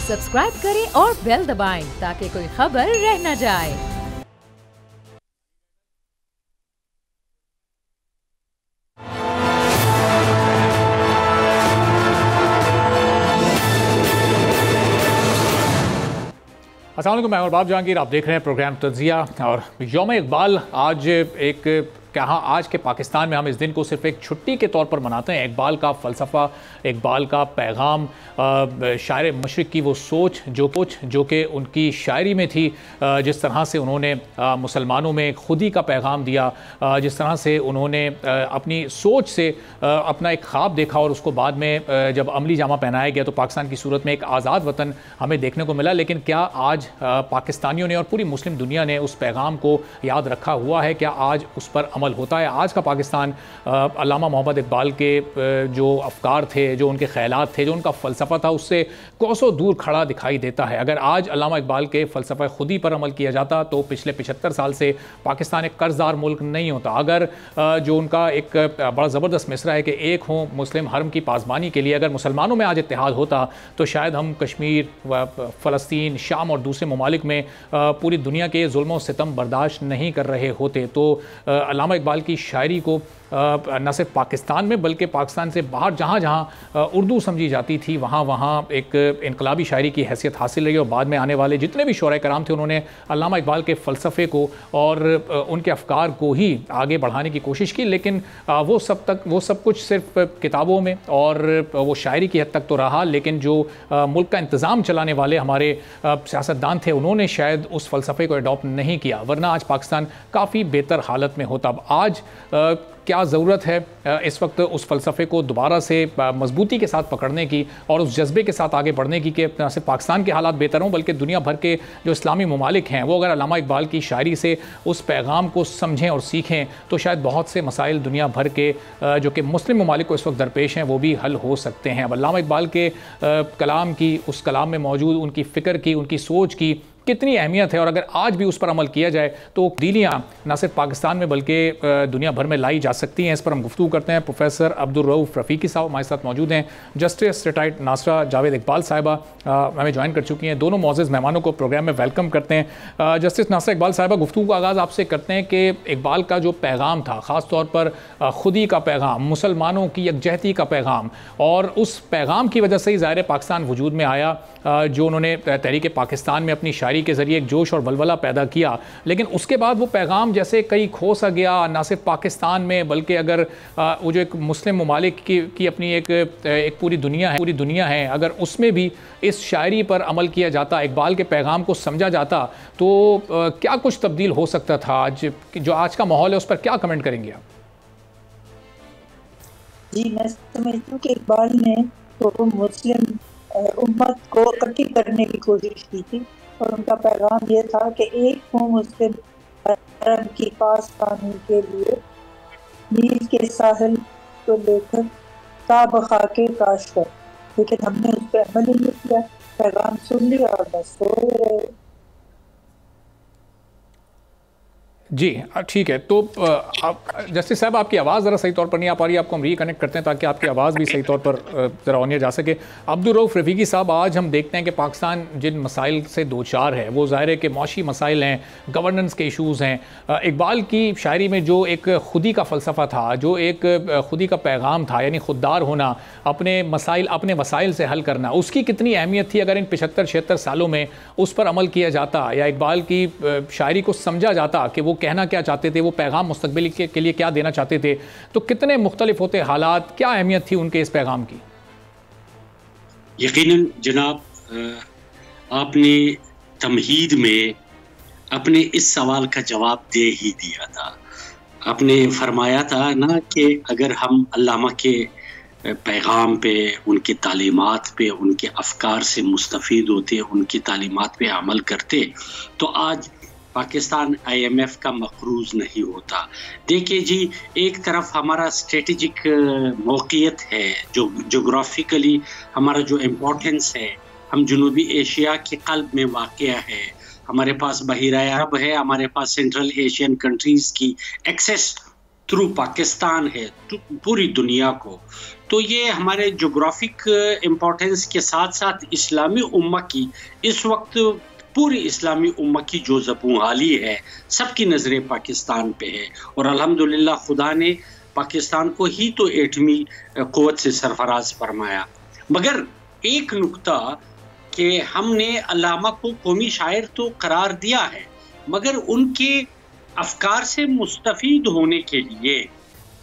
Subscribe करें और bell दबाएं ताकि कोई खबर रह न जाए। अस्सलाम वालेकुम, मैं बाब जहांगीर, आप देख रहे हैं प्रोग्राम तज़िया। और यौम इकबाल आज एक कहाँ आज के पाकिस्तान में हम इस दिन को सिर्फ एक छुट्टी के तौर पर मनाते हैं। इकबाल का फ़लसफ़ा, इकबाल का पैगाम, शायर मशरिक़ की वो सोच जो कि उनकी शायरी में थी, जिस तरह से उन्होंने मुसलमानों में खुदी का पैगाम दिया, जिस तरह से उन्होंने अपनी सोच से अपना एक ख्वाब देखा और उसको बाद में जब अमली जामा पहनाया गया तो पाकिस्तान की सूरत में एक आज़ाद वतन हमें देखने को मिला। लेकिन क्या आज पाकिस्तानियों ने और पूरी मुस्लिम दुनिया ने उस पैगाम को याद रखा हुआ है? क्या आज उस पर अमल होता है? आज का पाकिस्तान अल्लामा मोहम्मद इकबाल के जो अफकार थे, जो उनके ख्यालात थे, जो उनका फ़लसफ़ा था, उससे कोसों दूर खड़ा दिखाई देता है। अगर आज अल्लामा इकबाल के फ़लसफ़ा खुदी पर अमल किया जाता तो पिछले 75 साल से पाकिस्तान एक कर्ज़दार मुल्क नहीं होता। अगर जो उनका एक बड़ा ज़बरदस्त मिसरा है कि एक हों मुस्लिम हरम की पासबानी के लिए, अगर मुसलमानों में आज इत्तेहाद होता तो शायद हम कश्मीर, फ़लस्तीन, शाम और दूसरे ममालिक में पूरी दुनिया के जुल्म और सितम बर्दाश्त नहीं कर रहे होते। तो अल्लामा इकबाल की शायरी को न सिर्फ पाकिस्तान में बल्कि पाकिस्तान से बाहर जहाँ जहाँ उर्दू समझी जाती थी वहाँ वहाँ एक इनकलाबी शायरी की हैसियत हासिल रही। और बाद में आने वाले जितने भी शोरा कराम थे उन्होंने अल्लामा इकबाल के फ़लसफ़े को और उनके अफकार को ही आगे बढ़ाने की कोशिश की। लेकिन वो सब कुछ सिर्फ किताबों में और वो शायरी की हद तक तो रहा, लेकिन जो मुल्क का इंतज़ाम चलाने वाले हमारे सियासतदान थे उन्होंने शायद उस फ़लसफ़े को अडॉप्ट नहीं किया, वरना आज पाकिस्तान काफ़ी बेहतर हालत में होता। अब आज क्या ज़रूरत है इस वक्त उस फ़लसफ़े को दोबारा से मजबूती के साथ पकड़ने की और उस जज्बे के साथ आगे बढ़ने की कि न सिर्फ पाकिस्तान के हालात बेहतर हों बल्कि दुनिया भर के जो इस्लामी ममालिक हैं वो अगर अल्लामा इकबाल की शायरी से उस पैगाम को समझें और सीखें तो शायद बहुत से मसाइल दुनिया भर के जो कि मुस्लिम ममालिक को इस वक्त दरपेश हैं वो भी हल हो सकते हैं। अब अल्लामा इकबाल के कलाम की, उस कलाम में मौजूद उनकी फ़िक्र की, उनकी सोच की कितनी अहमियत है और अगर आज भी उस पर अमल किया जाए तो तब्दीलियाँ न सिर्फ पाकिस्तान में बल्कि दुनिया भर में लाई जा सकती हैं। इस पर हम गुफ्तगू करते हैं। प्रोफेसर अब्दुल रऊफ़ रफ़ीकी साहब हमारे साथ मौजूद हैं। जस्टिस रिटायर्ड नासरा जावेद इकबाल साहिबा हमें ज्वाइन कर चुकी हैं। दोनों मौज़ूज़ मेहमानों को प्रोग्राम में वेलकम करते हैं। जस्टिस नासरा इकबाल साहिबा, गुफ्तगू का आगाज़ आपसे करते हैं कि इकबाल का जो पैगाम था, ख़ास तौर पर खुदी का पैगाम, मुसलमानों की यकजहती का पैगाम, और उस पैगाम की वजह से ही ज़ाहिर पाकिस्तान वजूद में आया। जो उन्होंने तहरीक पाकिस्तान में अपनी शायरी के ज़रिए एक जोश और वलवला पैदा किया, लेकिन उसके बाद वो पैगाम जैसे कहीं खो सा गया, ना सिर्फ पाकिस्तान में बल्कि अगर वो जो एक मुस्लिम ममालिक की अपनी एक पूरी दुनिया है, अगर उसमें भी इस शायरी पर अमल किया जाता, इकबाल के पैगाम को समझा जाता तो क्या कुछ तब्दील हो सकता था। आज जो आज का माहौल है उस पर क्या कमेंट करेंगे आप? जी, मैं समझती हूँ कि इकबाल ने तो मुस्लिम उम्मत को इकट्ठी करने की कोशिश की थी और उनका पैगाम ये था कि एक हो मुस्लिम हरम की पासबानी के लिए, नील के साहिल को लेकर ताब खाके काश कर। लेकिन हमने उस पर अमल ही नहीं किया, पैगाम सुन लिया और बस सो रहे। जी ठीक है। तो जस्टिस साहब, आपकी आवाज़ ज़रा सही तौर पर नहीं आ पा रही है, आपको हम रिकनेक्ट करते हैं ताकि आपकी आवाज़ भी सही तौर पर ज़रा ऑनियर जा सके। अब्दुल रऊफ़ रफ़ीकी साहब, आज हम देखते हैं कि पाकिस्तान जिन मसाइल से दो चार है वो ज़ाहिर है कि मौशी मसाइल हैं, गवर्नेंस के इशूज़ हैं। इकबाल की शायरी में जो एक खुदी का फ़लसफ़ा था, जो एक खुदी का पैगाम था, यानी खुददार होना, अपने मसाइल अपने वसाइल से हल करना, उसकी कितनी अहमियत थी अगर इन 75-76 सालों में उस पर अमल किया जाता या इकबाल की शायरी को समझा जाता कि वो कहना क्या चाहते थे, वो पैगाम मुस्तकबिल के लिए क्या देना चाहते थे, तो कितने मुख्तलिफ होते हालात, क्या अहमियत थी उनके इस पैगाम की? यकीनन जनाब, आपने तमहीद में अपने इस सवाल का जवाब दे ही दिया था। आपने फरमाया था ना कि अगर हम अल्लामा के पैगाम पे, उनकी तालीमात पे, उनके अफकार से मुस्तफ़ीद होते, उनकी तालीमात पे अमल करते तो आज पाकिस्तान IMF का मक़रूज़ नहीं होता। देखिए जी, एक तरफ हमारा स्ट्रेटेजिक मौक़ियत है, जो जोग्राफिकली हमारा जो इम्पोर्टेंस है, हम जनूबी एशिया के क़ल्ब में वाक़या है, हमारे पास बहीरा अरब है, हमारे पास सेंट्रल एशियन कंट्रीज़ की एक्सेस थ्रू पाकिस्तान है तो पूरी दुनिया को। तो ये हमारे जोग्राफिक इम्पोर्टेंस के साथ साथ इस्लामी उम्मा की इस वक्त पूरी इस्लामी उम्मा की जो ज़बूं हाली है, सबकी नज़रें पाकिस्तान पे है। और अल्हम्दुलिल्लाह खुदा ने पाकिस्तान को ही तो 8वीं क़ुव्वत से सरफराज फरमाया। मगर एक नुक्ता कि हमने अल्लामा को कौमी शायर तो करार दिया है, मगर उनके अफकार से मुस्तफ़ीद होने के लिए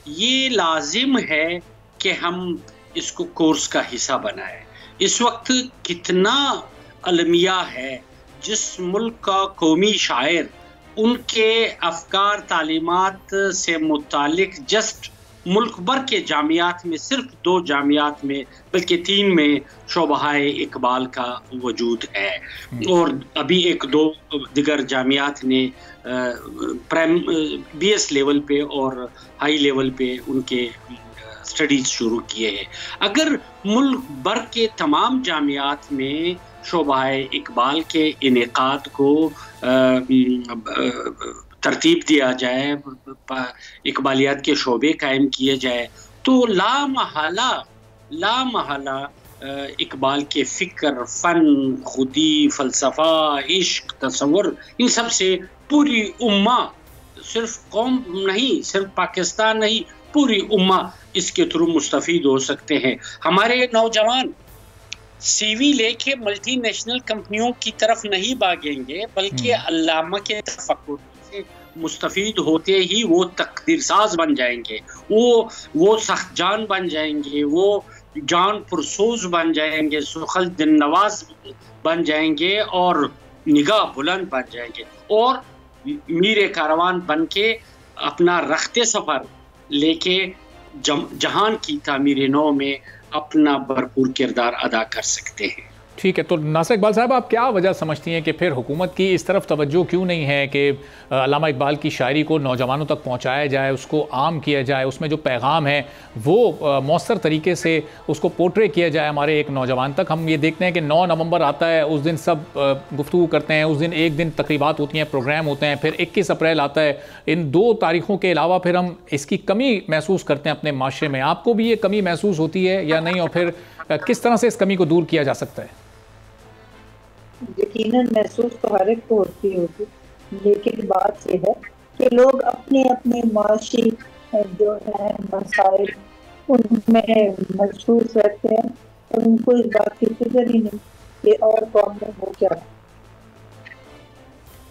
ये लाजिम है कि हम इसको कोर्स का हिस्सा बनाएं। इस वक्त कितना अलमिया है, जिस मुल्क का कौमी शायर उनके अफकार तालीमात से मुतालिक जस्ट मुल्क भर के जामियात में, सिर्फ 2 जामियात में बल्कि 3 में शोबहाए इकबाल का वजूद है। और अभी 1-2 दिगर जामियात ने BS लेवल पे और हाई लेवल पे उनके स्टडीज़ शुरू किए हैं। अगर मुल्क भर के तमाम जामियात में शोबाए इकबाल के इनेकाद को तरतीब दिया जाए, इकबालियात के शोबे कायम किए जाए, तो ला महला इकबाल के फ़िक्र, फ़न, खुदी, फ़लसफ़ा, इश्क, तसव्वुर, इन सब से पूरी उम्मा, सिर्फ कौम नहीं, सिर्फ पाकिस्तान नहीं, पूरी उम्मा इसके थ्रू मुस्तफ़ीद हो सकते हैं। हमारे नौजवान CV लेके मल्टीनेशनल कंपनियों की तरफ नहीं भागेंगे, बल्कि अल्लामा के तफक्कुर से मुस्तफ़ीद होते ही वो तकदीरसाज बन जाएंगे, वो सख्त जान बन जाएंगे, वो जान पुरसोज बन जाएंगे, सुखल दिन नवाज बन जाएंगे और निगाह बुलंद बन जाएंगे और मीरे कारवान बन के अपना रखते सफ़र लेके जहान की तामीर नौ में अपना भरपूर किरदार अदा कर सकते हैं। ठीक है, तो नासिर इकबाल साहब, आप क्या वजह समझती हैं कि फिर हुकूमत की इस तरफ तवज्जो क्यों नहीं है कि अल्लामा इकबाल की शायरी को नौजवानों तक पहुंचाया जाए, उसको आम किया जाए, उसमें जो पैगाम है वो मौसर तरीके से उसको पोर्ट्रे किया जाए हमारे एक नौजवान तक। हम ये देखते हैं कि 9 नवंबर आता है, उस दिन सब गुफ्तगू करते हैं, उस दिन एक दिन तकरीबात होती हैं, प्रोग्राम होते हैं, फिर 21 अप्रैल आता है। इन 2 तारीखों के अलावा फिर हम इसकी कमी महसूस करते हैं अपने माशरे में। आपको भी ये कमी महसूस होती है या नहीं, और फिर किस तरह से इस कमी को दूर किया जा सकता है? यकीनन महसूस तो हर एक को होती होगी, लेकिन बात यह है कि लोग अपने अपने माशी जो है मसाइल उनमें मशहूर रहते हैं और उनको इस बात की फिक्र ही नहीं कि और कौम में हो क्या है।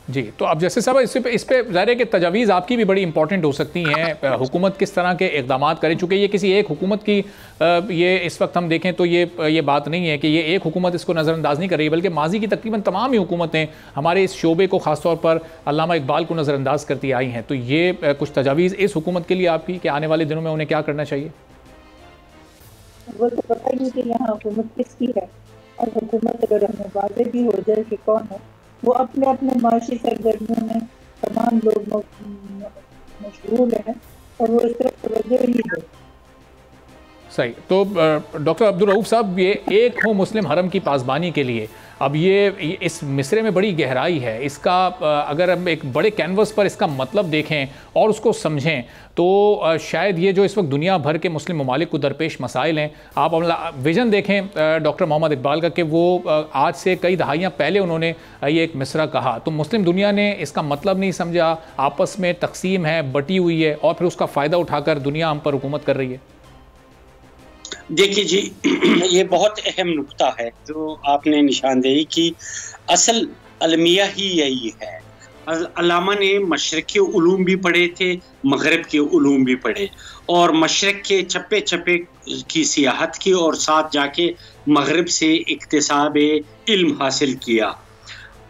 जी, तो अब जैसे साहब इस पे ज़ाहिर है कि तजावीज़ आपकी भी बड़ी इंपॉर्टेंट हो सकती हैं। हुकूमत किस तरह के इक़दाम करे, चूँकि ये किसी एक हुकूमत की ये इस वक्त हम देखें तो ये बात नहीं है कि ये एक हुकूमत इसको नज़रअंदाज नहीं कर रही, बल्कि माजी की तकरीबन तमाम ही हुकूमतें हमारे इस शोबे को ख़ासतौर पर अल्लामा इकबाल को नज़रअंदाज करती आई हैं। तो ये कुछ तजावीज़ इस हुकूमत के लिए आपकी कि आने वाले दिनों में उन्हें क्या करना चाहिए? वो तो पता ही नहीं कि यहाँ हुकूमत किसकी है, और हुकूमत अगर हमें वाज़ेह भी हो जाए कि कौन है, वो अपने अपने माशी सरगर्मियों में तमाम लोग मशगूल हैं और वो इस तरफ तवज्जो ही नहीं देते। सही। तो डॉक्टर अब्दुल रऊफ साहब, ये एक हो मुस्लिम हरम की पासबानी के लिए, अब ये इस मिसरे में बड़ी गहराई है। इसका अगर हम एक बड़े कैनवस पर इसका मतलब देखें और उसको समझें तो शायद ये जो इस वक्त दुनिया भर के मुस्लिम ममालिक को दरपेश मसाइल हैं, आप विज़न देखें डॉक्टर मोहम्मद इकबाल का कि वो आज से कई दहाइयाँ पहले उन्होंने ये एक मिसरा कहा, तो मुस्लिम दुनिया ने इसका मतलब नहीं समझा, आपस में तकसीम है, बटी हुई है, और फिर उसका फ़ायदा उठाकर दुनिया हम पर हुकूमत कर रही है। देखिए जी, ये बहुत अहम नुक्ता है जो आपने निशानदेही की। असल अलमिया ही यही है। अल्लामा ने मशरक़ के उलूम भी पढ़े थे, मगरब के उलूम भी पढ़े, और मशरक़ के चप्पे चप्पे की सियाहत की और साथ जाके मगरब से इक्तिसाब इल्म हासिल किया,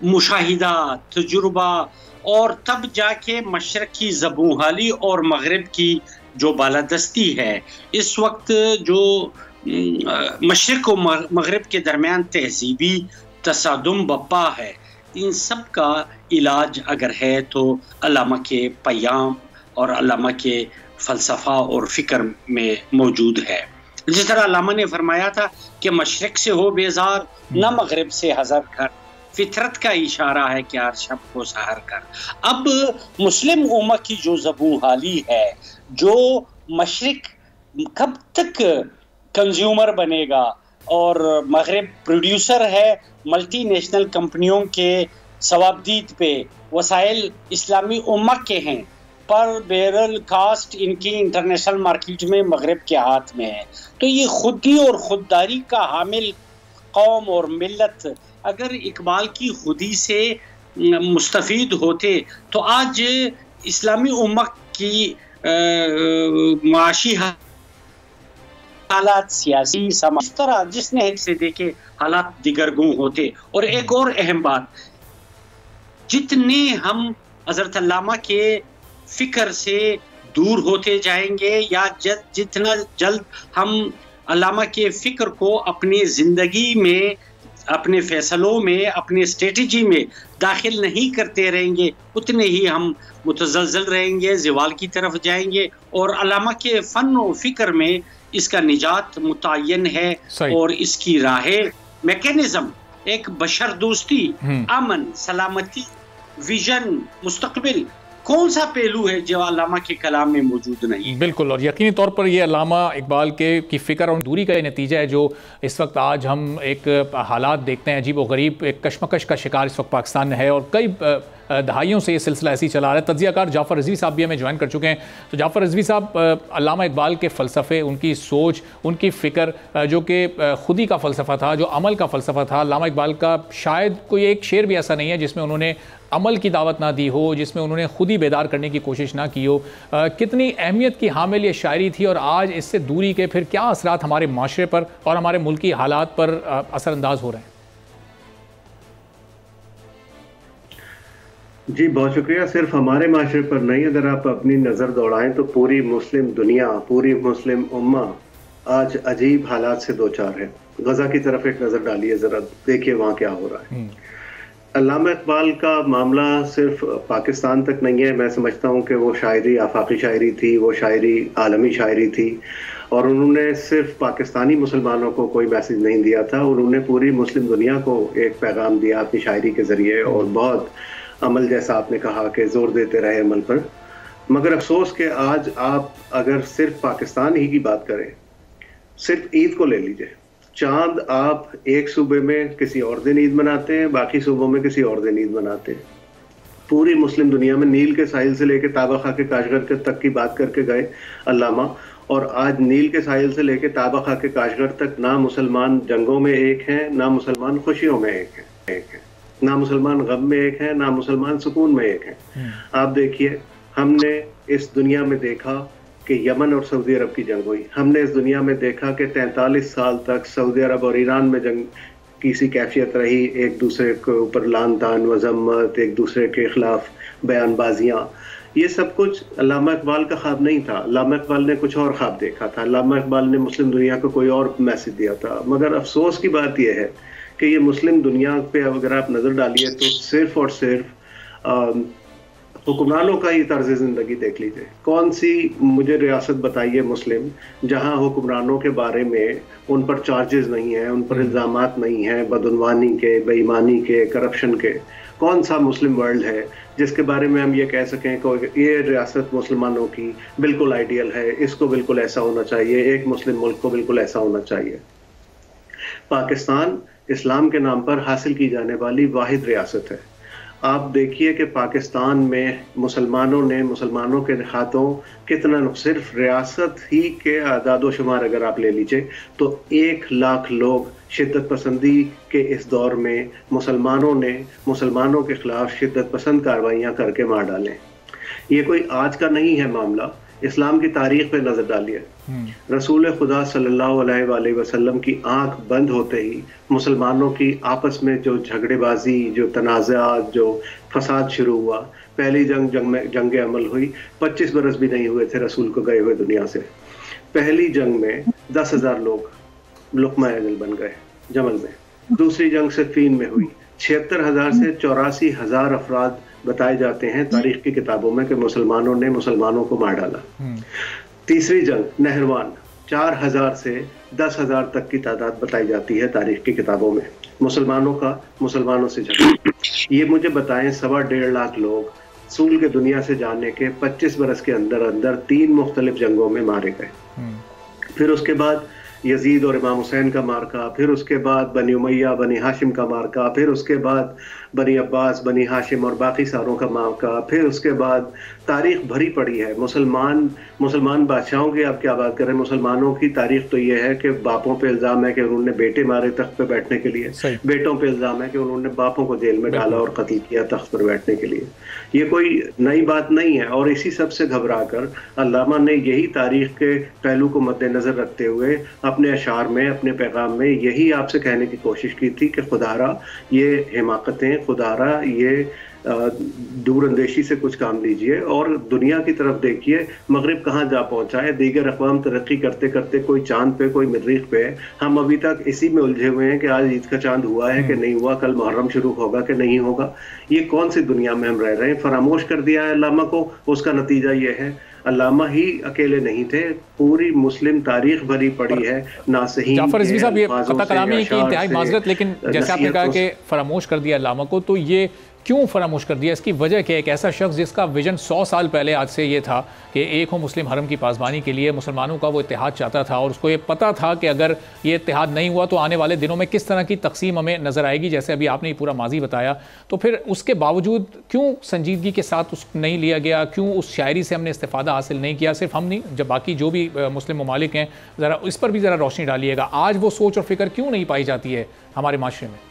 मुशाहिदा, तजुर्बा, और तब जाके मशरक़ की ज़बूहाली और मगरब की जो बालादस्ती है। इस वक्त जो मशरक़ और मगरब के दरमियान तहजीबी तसादुम बप्पा है, इन सब का इलाज अगर है तो अल्लामा के पयाम और अल्लामा के फ़लसफ़ा और फ़िक्र में मौजूद है। जिस तरह अल्लामा ने फरमाया था कि मशरक़ से हो बेजार, न मगरब से हज़र कर, फितरत का इशारा है कि हर शब को सहर कर। अब मुस्लिम उम्मा की जो ज़बून हाली है, जो मशरिक कब तक कंज्यूमर बनेगा और मगरिब प्रोड्यूसर है मल्टीनेशनल कंपनियों के सवाबदीद पे, वसाइल इस्लामी उम्मा के हैं, पर बैरल कास्ट इनकी इंटरनेशनल मार्केट में मगरिब के हाथ में है। तो ये खुदी और खुददारी का हामिल कौम और मिल्लत अगर इकबाल की खुदी से मुस्तफीद होते तो आज इस्लामी उम्मा की माशी हालात, सियासी समाज, इस तरह जिसने से देखे हालात दिगरगू होते। और एक और अहम बात, जितने हम हज़रत अल्लामा के फिक्र से दूर होते जाएंगे या जितना जल्द हम अल्लामा के फिक्र को अपनी ज़िंदगी में, अपने फैसलों में, अपने स्ट्रेटजी में दाखिल नहीं करते रहेंगे, उतने ही हम मुतज़लज़ल रहेंगे, ज़वाल की तरफ जाएंगे। और अल्लामा के फ़न और फ़िक्र में इसका निजात मुतय्यन है और इसकी राहें, मैकेनिज़्म, एक बशर दोस्ती, अमन, सलामती, विजन, मुस्तक़बिल, कौन सा पहलू है जो अल्लामा के कलाम में मौजूद नहीं? बिल्कुल, और यकीनी तौर पर ये अल्लामा इकबाल की फ़िक्र और दूरी का नतीजा है जो इस वक्त आज हम एक हालात देखते हैं अजीब व गरीब, एक कशमकश का शिकार इस वक्त पाकिस्तान में है और कई दहाइयों से ये सिलसिला ऐसे ही चला रहा है। तज्ज़ियाकार जाफ़र रिज़वी साहब भी हमें ज्वाइन कर चुके हैं। तो जाफ़र रिज़वी साहब, अल्लामा इकबाल के फ़लसफ़े, उनकी सोच, उनकी फ़िक्र जो कि खुदी का फ़लसफ़ा था, जो अमल का फ़लसफ़ा था, अल्लामा इकबाल का शायद कोई एक शेर भी ऐसा नहीं है जिसमें उन्होंने अमल की दावत ना दी हो, जिसमें उन्होंने खुद ही बेदार करने की कोशिश ना की हो। कितनी अहमियत की हामिल ये शायरी थी और आज इससे दूरी के फिर क्या असरात हमारे माशरे पर और हमारे मुल्की हालात पर असरअंदाज हो रहे हैं? जी बहुत शुक्रिया। सिर्फ हमारे माशरे पर नहीं, अगर आप अपनी नज़र दौड़ाएं तो पूरी मुस्लिम दुनिया, पूरी मुस्लिम उम्मा आज अजीब हालात से दो चार है। गजा की तरफ एक नज़र डालिए, ज़रा देखिए वहाँ क्या हो रहा है। अल्लामा इकबाल का मामला सिर्फ पाकिस्तान तक नहीं है। मैं समझता हूँ कि वो शायरी आफाकी शायरी थी, वो शायरी आलमी शायरी थी और उन्होंने सिर्फ पाकिस्तानी मुसलमानों को कोई मैसेज नहीं दिया था, उन्होंने पूरी मुस्लिम दुनिया को एक पैगाम दिया अपनी शायरी के ज़रिए और बहुत अमल, जैसा आपने कहा कि जोर देते रहे अमल पर। मगर अफसोस कि आज आप अगर सिर्फ पाकिस्तान ही की बात करें, सिर्फ ईद को ले लीजिए, चांद आप एक सूबे में किसी और दिन ईद मनाते हैं, बाकी सूबों में किसी और दिन ईद मनाते हैं। पूरी मुस्लिम दुनिया में नील के साहिल से लेकर ताबा खा के काशगर तक की बात करके गए अल्लामा, और आज नील के साहिल से लेकर ताबा खा के काशगर तक ना मुसलमान जंगों में एक हैं, ना मुसलमान खुशियों में एक है, ना मुसलमान गम में एक है, ना मुसलमान सुकून में एक है। आप देखिए, हमने इस दुनिया में देखा कि यमन और सऊदी अरब की जंग हुई। हमने इस दुनिया में देखा कि 43 साल तक सऊदी अरब और ईरान में जंग की सी कैफियत रही, एक दूसरे के ऊपर लान तान मजम्मत, एक दूसरे के खिलाफ बयानबाजियाँ। ये सब कुछ अल्लामा इकबाल का ख्वाब नहीं था। अल्लामा इकबाल ने कुछ और ख्वाब देखा था। अल्लामा इकबाल ने मुस्लिम दुनिया को कोई और मैसेज दिया था। मगर अफसोस की बात यह है कि ये मुस्लिम दुनिया पे अगर आप नज़र डालिए तो सिर्फ और सिर्फ हुक्मरानों का ही तर्ज ज़िंदगी देख लीजिए। कौन सी मुझे रियासत बताइए मुस्लिम जहां हुक्मरानों के बारे में उन पर चार्जेस नहीं हैं, उन पर इल्ज़ामात नहीं हैं बदउनवानी के, बेईमानी के, करप्शन के। कौन सा मुस्लिम वर्ल्ड है जिसके बारे में हम ये कह सकें कि ये रियासत मुसलमानों की बिल्कुल आइडियल है, इसको बिल्कुल ऐसा होना चाहिए, एक मुस्लिम मुल्क को बिल्कुल ऐसा होना चाहिए। पाकिस्तान इस्लाम के नाम पर हासिल की जाने वाली वाहिद रियासत है। आप देखिए कि पाकिस्तान में मुसलमानों ने मुसलमानों के हाथों कितना, सिर्फ रियासत ही के आदाद शुमार अगर आप ले लीजिए तो 1 लाख लोग शिद्दत पसंदी के इस दौर में मुसलमानों ने मुसलमानों के खिलाफ शिद्दत पसंद कार्रवाइयाँ करके मार डालें। ये कोई आज का नहीं है मामला। इस्लाम की तारीख पे नजर डालिए, रसूल खुदा सल्लल्लाहु अलैहि वसल्लम की आंख बंद होते ही मुसलमानों की आपस में जो झगड़ेबाजी, जो तनाज़ात, जो फसाद शुरू हुआ। पहली जंग अमल हुई, 25 बरस भी नहीं हुए थे रसूल को गए हुए दुनिया से। पहली जंग में 10,000 लोग लुक़मा अजल बन गए जमल में। दूसरी जंग सिफ़ीन में हुई, 76,000 से 84,000 अफराद बताए जाते हैं तारीख की किताबों में कि मुसलमानों ने मुसलमानों को मार डाला। तीसरी जंग नहरवान, 4,000 से 10,000 तक की तादाद बताई जाती है तारीख की किताबों में मुसलमानों का मुसलमानों से झगड़ा। ये मुझे बताएं, 1.25 लाख लोग रसूल के दुनिया से जाने के 25 बरस के अंदर अंदर 3 मुख्तलिफ जंगों में मारे गए। फिर उसके बाद यजीद और इमाम हुसैन का मार्का, फिर उसके बाद बनी उमैया बनी हाशिम का मार्का, फिर उसके बाद बनी अब्बास बनी हाशिम और बाकी सारों का मार्का, फिर उसके बाद तारीख भरी पड़ी है। मुसलमान बादशाहों की आप क्या बात करें, मुसलमानों की तारीख तो ये है कि बापों पे इल्ज़ाम है कि उन्होंने बेटे मारे तख्त पे बैठने के लिए, बेटों पे इल्ज़ाम है कि उन्होंने बापों को जेल में डाला और कत्ल किया तख्त पर बैठने के लिए। ये कोई नई बात नहीं है। और इसी सब से घबरा कर अल्लामा ने यही तारीख के पहलू को मद्देनजर रखते हुए अपने अशार में, अपने पैगाम में यही आपसे कहने की कोशिश की थी कि खुदारा ये हिमाकतें, खुदारा ये दूरअंदेशी से कुछ काम लीजिए और दुनिया की तरफ देखिए, मगरिब कहाँ जा पहुंचा है। दीगर अक़वाम तरक्की करते करते कोई चांद पे, कोई मरीख पे है, हम अभी तक इसी में उलझे हुए हैं कि आज ईद का चांद हुआ है कि नहीं हुआ, कल मुहर्रम शुरू होगा कि नहीं होगा। ये कौन सी दुनिया में हम रह रहे हैं। फरामोश कर दिया है अल्लामा को, उसका नतीजा ये है अल्लामा ही अकेले नहीं थे, पूरी मुस्लिम तारीख भरी पड़ी है नासहीन। जाफर रिजवी साहब, ये कता कलामी की इंतहाई माजरत, लेकिन जैसे आपने कहा कि फरामोश कर दिया अल्लामा को, तो ये क्यों फरामोश कर दिया? इसकी वजह क्या है? एक ऐसा शख्स जिसका विजन 100 साल पहले आज से ये था कि एक हो मुस्लिम हरम की पासबानी के लिए, मुसलमानों का वो इत्तेहाद चाहता था और उसको ये पता था कि अगर ये इत्तेहाद नहीं हुआ तो आने वाले दिनों में किस तरह की तकसीम हमें नज़र आएगी, जैसे अभी आपने ये पूरा माजी बताया। तो फिर उसके बावजूद क्यों संजीदगी के साथ उस नहीं लिया गया? क्यों उस शायरी से हमने इस्तेफादा हासिल नहीं किया? सिर्फ हम नहीं, जब बाकी जो भी मुस्लिम ममालिक हैं, ज़रा इस पर भी ज़रा रोशनी डालिएगा। आज वो सोच और फिक्र क्यों नहीं पाई जाती है हमारे माशरे में?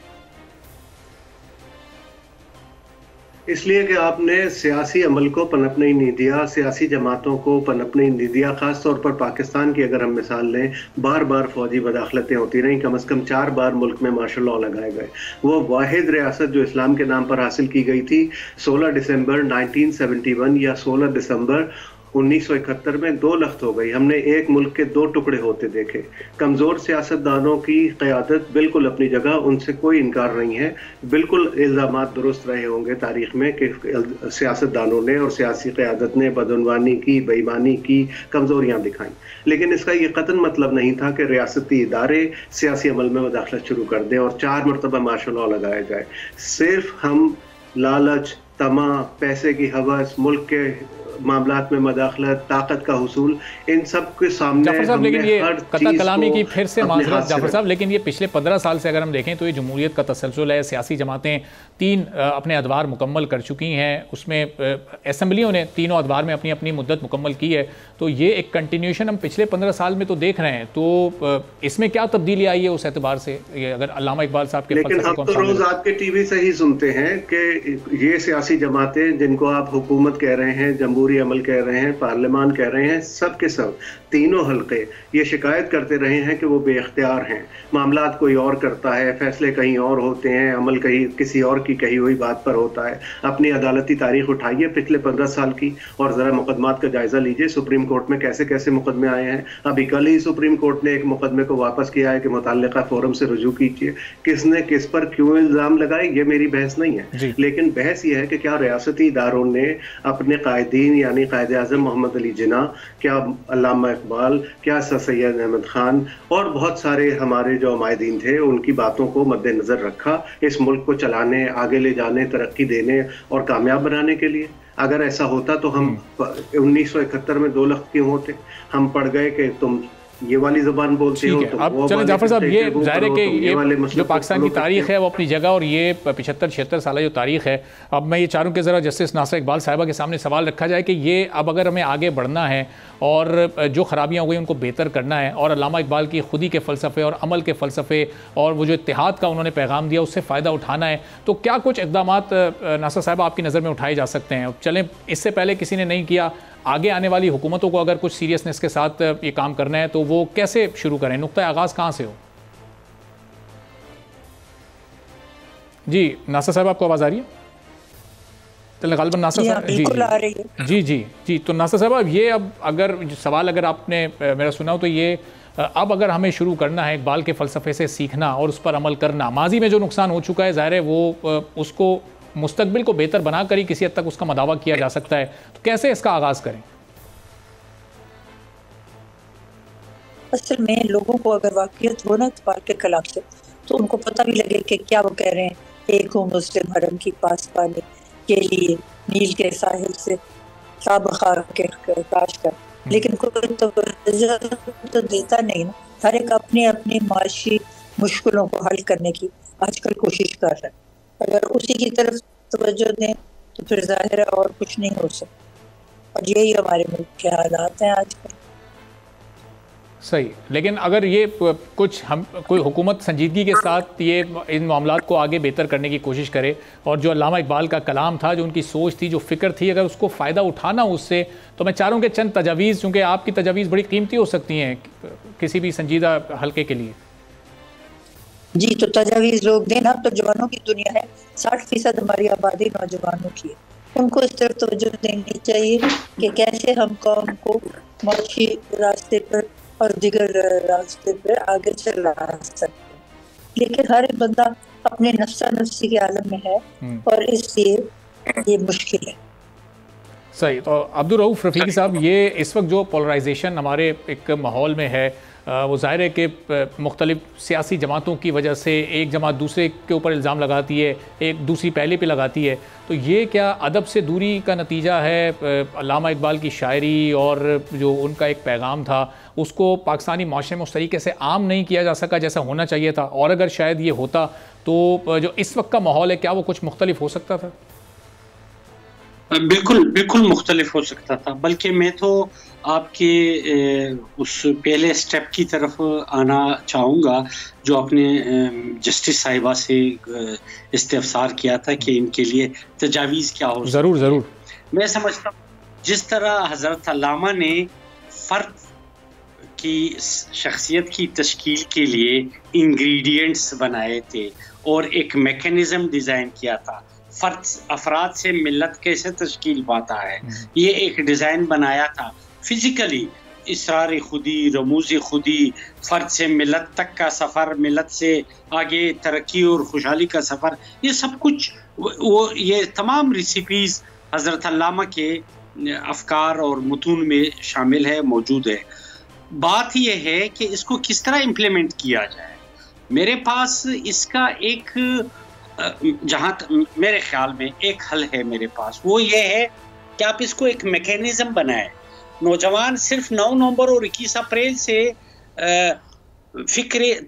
इसलिए कि आपने सियासी अमल को पनपने ही नहीं दिया, सियासी जमातों को पनपने ही नहीं दिया। ख़ास तौर पर पाकिस्तान की अगर हम मिसाल लें, बार बार फौजी मदाखलतें होती रहीं, कम अज़ कम 4 बार मुल्क में मार्शल लॉ लगाए गए। वो वाहिद रियासत जो इस्लाम के नाम पर हासिल की गई थी 16 दिसंबर 1971 या 16 दिसंबर 1971 में 2 लख्त हो गई। हमने एक मुल्क के 2 टुकड़े होते देखे। कमज़ोर सियासतदानों की क़यादत बिल्कुल अपनी जगह, उनसे कोई इनकार नहीं है। बिल्कुल इल्ज़ामात दुरुस्त रहे होंगे तारीख़ में कि सियासतदानों ने और सियासी क़यादत ने बदउनवानी की, बेईमानी की, कमज़ोरियाँ दिखाई। लेकिन इसका ये कतन मतलब नहीं था कि रियासती इदारे सियासी अमल में मदाखलत शुरू कर दें और 4 मरतबा मार्शल लॉ लगाया जाए। सिर्फ हम लालच, तमा, पैसे की हवस, मुल्क के मामलात में मदाखलत, ताकत का हुसूल, इन सब के सामने जाफर साहब, लेकिन ये कता कलामी की फिर से माजरत जाफर साहब, लेकिन ये पिछले 15 साल से अगर हम देखें तो ये जमहूरियत का तसलसल है। सियासी जमातें 3 अपने अदवार मुकम्मल कर चुकी हैं, उसमें असम्बलियों ने तीनों अदवार में अपनी अपनी मुद्दत मुकम्मल की है। तो ये एक कंटिन्यूशन हम पिछले 15 साल में तो देख रहे हैं। तो इसमें क्या तब्दीली आई है उस एतबार से, अगर अल्लामा इकबाल साहब के? लेकिन हम तो रोज आपके टीवी से ही सुनते हैं कि ये सियासी जमातें जिनको आप हुकूमत कह रहे हैं, जमहूरी अमल कह रहे हैं, पार्लियामान कह रहे हैं, सब के सब तीनों हल्के ये शिकायत करते रहे हैं कि वो बेख्तियार हैं, मामलात कोई और करता है, फैसले कहीं और होते हैं, अमल कहीं किसी और की कही हुई बात पर होता है। अपनी अदालती तारीख उठाइए पिछले 15 साल की और ज़रा मुकदमात का जायज़ा लीजिए। सुप्रीम कोर्ट में कैसे कैसे मुकदमे आए हैं। अभी कल ही सुप्रीम कोर्ट ने एक मुकदमे को वापस किया है कि मुतल्लिका फोरम से रुजू कीजिए। किसने किस पर क्यों इल्ज़ाम लगाए, ये मेरी बहस नहीं है, लेकिन बहस ये है कि क्या रियासती इदारों ने अपने कायदीन यानी कायदे आज़म मोहम्मद अली जिन्ना, क्या अल्लामा इकबाल, क्या सर सैयद अहमद खान और बहुत सारे हमारे जो अमायदीन थे, उनकी बातों को मद्देनजर रखा इस मुल्क को चलाने, आगे ले जाने, तरक्की देने और कामयाब बनाने के लिए? अगर ऐसा होता तो हम 1971 में 2 लख्त क्यों होते? हम पड़ गए कि तुम ये वाली ज़बान बोलते हो। तो अब चलें जाफर साहब, ये जाहिर है कि ये जो पाकिस्तान की तारीख है वो अपनी जगह, और ये 75-76 साल जो तारीख है, अब मैं ये चाहूँ कि ज़रा जस्टिस नासिर इकबाल साहिबा के सामने सवाल रखा जाए कि ये अब अगर हमें आगे बढ़ना है और जो ख़राबियाँ हो गई उनको बेहतर करना है और अल्लामा इकबाल की खुदी के फ़लसफ़े और अमल के फ़लसफ़े और वो जो इत्तेहाद का उन्होंने पैगाम दिया उससे फ़ायदा उठाना है, तो क्या कुछ इक़दामात नासिर साहब आपकी नज़र में उठाए जा सकते हैं? चलें, इससे पहले किसी ने नहीं किया, आगे आने वाली हुकूमतों को अगर कुछ सीरियसनेस के साथ ये काम करना है तो वो कैसे शुरू करें? नुक्ता आगाज़ कहाँ से हो? जी नासिर साहब, आपको आवाज़ आ रही है? चलें, गालिबन नासिर साहब जी। तो नासिर साहब, अब ये अब अगर सवाल अगर आपने मेरा सुना हो तो ये अब अगर हमें शुरू करना है इकबाल के फ़लसफ़े से सीखना और उस पर अमल करना, माजी में जो नुकसान हो चुका है ज़ाहिर है वो उसको मुस्तकबिल को बेहतर बनाकर ही किसी हद तक उसका मदावा किया जा सकता है, तो कैसे इसका आगाज़ करें? असल में लोगों को अगर वाक़ियत हो ना इक़बाल के कलाम से, तो उनको पता भी लगे कि क्या वो कह रहे हैं, एक हो मुस्लिम हरम की पासबानी के लिए नील के साहिल से साबखा के काश कर, लेकिन कोई तो देता नहीं ना। हर एक अपनी अपनी माशी मुश्किलों को हल करने की आजकल कोशिश कर रहा है। अगर उसी की तरफ तवज्जो दें तो फिर जाहिर है और कुछ नहीं हो सकता, और यही हमारे मुल्क के हालात हैं आजकल। सही, लेकिन अगर ये कोई हुकूमत संजीदगी के साथ ये इन मामलात को आगे बेहतर करने की कोशिश करे, और जो अल्लामा इकबाल का कलाम था, जो उनकी सोच थी, जो फ़िक्र थी, अगर उसको फ़ायदा उठाना उससे, तो मैं चाह रहा हूँ कि चंद तजावीज़, चूँकि आपकी तजावीज़ बड़ी कीमती हो सकती हैं किसी भी संजीदा हल्के के लिए। जी, तो तजावीज़ लोग देना। तो जवानों की दुनिया है, 60% हमारी आबादी नौजवानों की है, उनको इस तरफ तवज्जो देनी चाहिए कि कैसे हम कौम को माशी रास्ते पर और दिगर रास्ते पर आगे चला सकते हैं। लेकिन हर एक बंदा अपने नफ्सा नफ्सी के आलम में है, और इसलिए ये मुश्किल है। सही। तो अब्दुल रऊफ रफ़ीकी साहब, ये इस वक्त जो पोलराइजेशन हमारे एक माहौल में है, वो ज़ाहिर है कि मुख्तलिफ सियासी जमातों की वजह से एक जमात दूसरे के ऊपर इल्ज़ाम लगाती है, एक दूसरी पहले पे लगाती है, तो ये क्या अदब से दूरी का नतीजा है? अल्लामा इकबाल की शायरी और जो उनका एक पैगाम था, उसको पाकिस्तानी माशरे में उस तरीके से आम नहीं किया जा सका जैसा होना चाहिए था, और अगर शायद ये होता तो जो इस वक्त का माहौल है, क्या वो कुछ मुख्तलिफ हो सकता था? बिल्कुल बिल्कुल मुख्तलिफ हो सकता था। बल्कि मैं तो आपके उस पहले स्टेप की तरफ आना चाहूँगा जो आपने जस्टिस साहिबा से इस्तेफसार किया था कि इनके लिए तजावीज़ क्या हो। ज़रूर ज़रूर। मैं समझता हूँ जिस तरह हज़रत अल्लामा ने फ़र्द की शख्सियत की तश्कील के लिए इंग्रेडिएंट्स बनाए थे और एक मैकेनिज़्म डिज़ाइन किया था, अफराद से मिल्लत कैसे तश्कील पाता है, ये एक डिज़ाइन बनाया था। फिज़िकली इसरार खुदी, रमूज़ खुदी, फ़र्द से मिल्लत तक का सफ़र, मिल्लत से आगे तरक्की और खुशहाली का सफ़र, ये सब कुछ ये तमाम रेसिपीज़ हज़रत अल्लामा के अफ़कार और मुतून में शामिल है, मौजूद है। बात यह है कि इसको किस तरह इम्प्लीमेंट किया जाए। मेरे पास इसका एक मेरे ख्याल में एक हल है मेरे पास, वो ये है कि आप इसको एक मैकेनिज़्म बनाएं। नौजवान सिर्फ 9 नवंबर और 21 अप्रैल से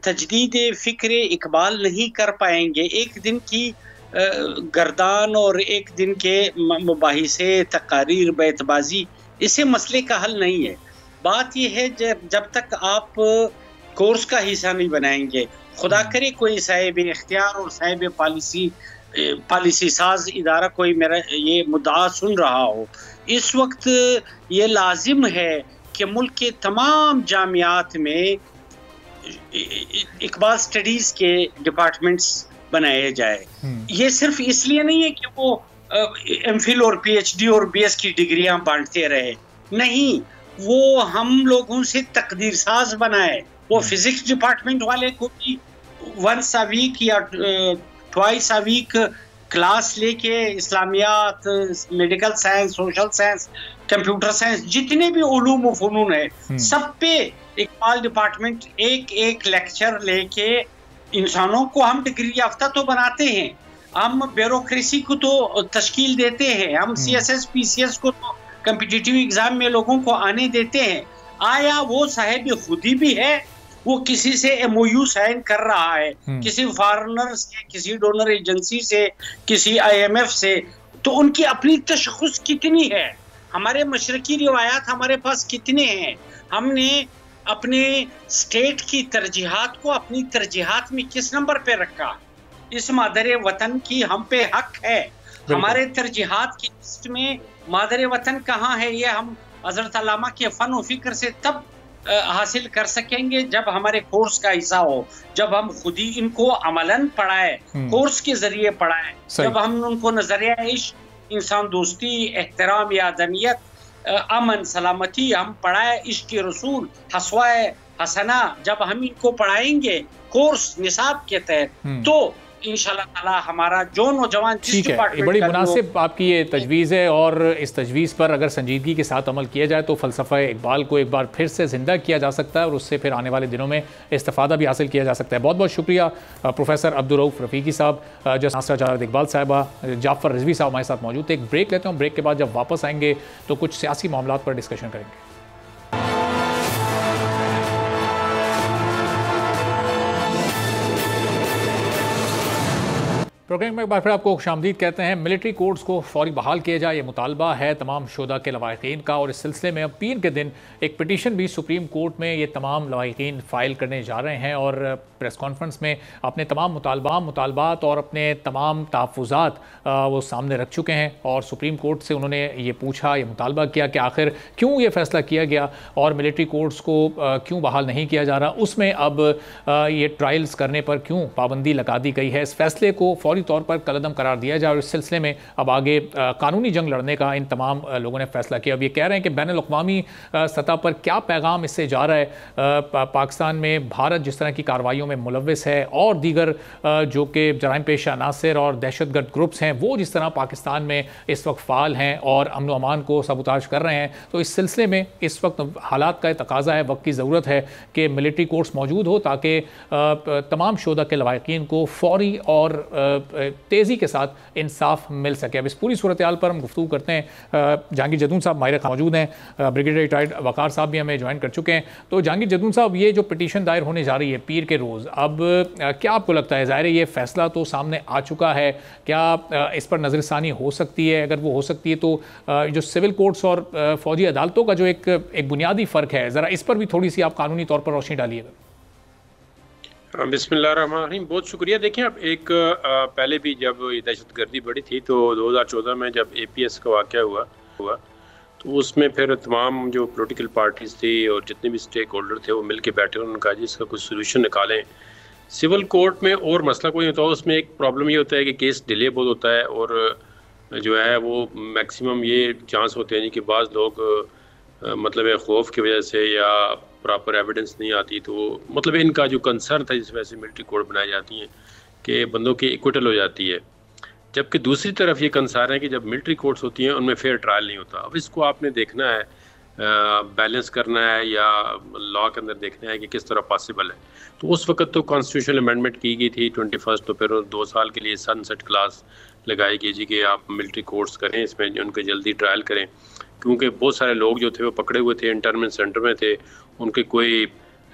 तजदीद फ़िक्र इकबाल नहीं कर पाएंगे। एक दिन की गर्दान और एक दिन के मुबाहिसे, तकारीर, बैतबाजी, इससे मसले का हल नहीं है। बात यह है जब तक आप कोर्स का हिस्सा नहीं बनाएंगे, खुदा करे कोई साहिब इख्तियार और साहिब पॉलिसी साज इदारा कोई मेरा ये मुद्दा सुन रहा हो, इस वक्त ये लाजिम है कि मुल्क के तमाम जामियात में इकबाल स्टडीज़ के डिपार्टमेंट्स बनाए जाए। ये सिर्फ इसलिए नहीं है कि वो एमफिल और पीएचडी और बीएस की डिग्रियां बांटते रहे, नहीं, वो हम लोगों से तकदीर साज बनाए। वो फिजिक्स डिपार्टमेंट वाले को भी वंस अ वीक या ट्वाइस अ वीक क्लास लेके इस्लामियात, medical science, social science, computer science, जितने भी उलूम व फ़नून है, सब पे इकबाल डिपार्टमेंट एक लेक्चर लेके इंसानों को हम डिग्री याफ्ता तो बनाते हैं, हम ब्यूरोक्रेसी को तो तश्कील देते हैं, हम CSS PCS को तो कम्पिटिटिव एग्जाम में लोगों को आने देते हैं। आया वो साहिब खुदी भी है, वो किसी से MOU साइन कर रहा है, किसी फॉरेनर से, किसी डोनर एजेंसी से, किसी IMF से, तो उनकी अपनी तशख़्ख़ुस कितनी है? हमारे मशरकी रिवायात हमारे पास कितने हैं? हमने अपने स्टेट की तरजीहात को अपनी तरजीहात में किस नंबर पे रखा? इस मादरे वतन की हम पे हक है। हमारे तरजीहात की लिस्ट में मादरे वतन कहाँ है? ये हम हज़रत अल्लामा के फ़न व फ़िक्र से तब हासिल कर सकेंगे जब हमारे कोर्स का हिस्सा हो, जब हम खुद ही इनको अमलन पढ़ाए, कोर्स के जरिए पढ़ाए, जब हम उनको नजरिया इश्क, इंसान दोस्ती, एहतराम, आदमियत, अमन, सलामती हम पढ़ाए, इश्क के रसूल, हसवाए हसना, जब हम इनको पढ़ाएंगे कोर्स निसाब के तहत, तो इंशाल्लाह ताला हमारा जो नौजवान ठीक है, ये बड़ी मुनासिब आपकी ये तजवीज़ है, और इस तजवीज़ पर अगर संजीदगी के साथ अमल किया जाए तो फ़लसफ़ा इकबाल को एक बार फिर से ज़िंदा किया जा सकता है और उससे फिर आने वाले दिनों में इस्तिफ़ादा भी हासिल किया जा सकता है। बहुत बहुत शुक्रिया प्रोफेसर अब्दुल रऊफ रफ़ीकी साहब, नासिरा जावेद इकबाल साहिबा, जाफ़र रिजवी साहब हमारे साथ मौजूद थे। एक ब्रेक लेते हैं, ब्रेक के बाद जब वापस आएंगे तो कुछ सियासी मामलात पर डिस्कशन करेंगे। प्रोग्राम में एक बार फिर आपको खुशामदीद कहते हैं। मिलिट्री कोर्ट्स को फौरी बहाल किया जाए, ये मुतालबा है तमाम शुहदा के लवाहिकीन का, और इस सिलसिले में अब पीर के दिन एक पिटीशन भी सुप्रीम कोर्ट में ये तमाम लवाहिकीन फ़ाइल करने जा रहे हैं और प्रेस कॉन्फ्रेंस में अपने तमाम मुतालबात और अपने तमाम तहफ़्फ़ुज़ात वो सामने रख चुके हैं। और सुप्रीम कोर्ट से उन्होंने ये पूछा, ये मुतालबा किया कि आखिर क्यों ये फ़ैसला किया गया और मिलिट्री कोर्ट्स को क्यों बहाल नहीं किया जा रहा, उसमें अब ये ट्रायल्स करने पर क्यों पाबंदी लगा दी गई है। इस फैसले को फौरी तौर पर कलअदम करार दिया जाए और इस सिलसिले में अब आगे कानूनी जंग लड़ने का इन तमाम लोगों ने फैसला किया। अब ये कह रहे हैं कि बैनुल अक़वामी सतह पर क्या पैगाम इससे जा रहा है। पाकिस्तान में भारत जिस तरह की कार्रवाइयों में मुलव्विस है और दीगर जो कि जराइम पेशा अनासर और दहशतगर्द ग्रुप्स हैं वो जिस तरह पाकिस्तान में इस वक्त फ़ाल हैं और अमन व अमान को सबूताज कर रहे हैं, तो इस सिलसिले में इस वक्त हालात का तकाजा है, वक्त की ज़रूरत है कि मिलिट्री कोर्ट्स मौजूद हो ताकि तमाम शुहदा के लवाहिकीन को फौरी और तेज़ी के साथ इंसाफ मिल सके। अब इस पूरी सूरत हाल पर हम गुफ्तगू करते हैं। जहांगीर जदून साहब माहिर ख़ान मौजूद हैं, ब्रिगेडियर रिटायर्ड वकार साहब भी हमें ज्वाइन कर चुके हैं। तो जहांगीर जदून साहब, ये जो पिटीशन दायर होने जा रही है पीर के रोज़, अब क्या आपको लगता है, ज़ाहिर है ये फ़ैसला तो सामने आ चुका है, क्या इस पर नज़रसानी हो सकती है? अगर वो हो सकती है तो जो सिविल कोर्ट्स और फ़ौजी अदालतों का जो एक बुनियादी फ़र्क है, ज़रा इस पर भी थोड़ी सी आप कानूनी तौर पर रोशनी डालिएगा। बिस्मिल्लाहिर्रहमानिर्रहीम, बहुत शुक्रिया। देखिए, अब एक पहले भी जब ये दहशतगर्दी बढ़ी थी तो 2014 में जब APS का वाक़या हुआ तो उसमें फिर तमाम जो पॉलिटिकल पार्टीज़ थी और जितने भी स्टेक होल्डर थे वो मिल के बैठे, उन्होंने कहा जी इसका कुछ सोल्यूशन निकालें। सिविल कोर्ट में और मसला कोई होता है, उसमें एक प्रॉब्लम ये होता है कि केस डिले बहुत होता है और जो है वो मैक्सिमम ये चांस होते हैं कि बाज़ लोग मतलब खौफ की वजह से या प्रॉपर एविडेंस नहीं आती, तो मतलब इनका जो कंसर्न था जिस वजह से मिलिट्री कोर्ट बनाई जाती हैं कि बंदों की इक्विटल हो जाती है। जबकि दूसरी तरफ ये कंसर्न है कि जब मिलिट्री कोर्ट्स होती हैं उनमें फेयर ट्रायल नहीं होता। अब इसको आपने देखना है, बैलेंस करना है या लॉ के अंदर देखना है कि किस तरह पॉसिबल है। तो उस वक्त तो कॉन्स्टिट्यूशनल अमेंडमेंट की गई थी 21, तो फिर 2 साल के लिए सनसेट क्लास लगाई गई जी कि आप मिलिट्री कोर्ट्स करें, इसमें उनके जल्दी ट्रायल करें, क्योंकि बहुत सारे लोग जो थे वो पकड़े हुए थे, इंटरनमेंट सेंटर में थे, उनके कोई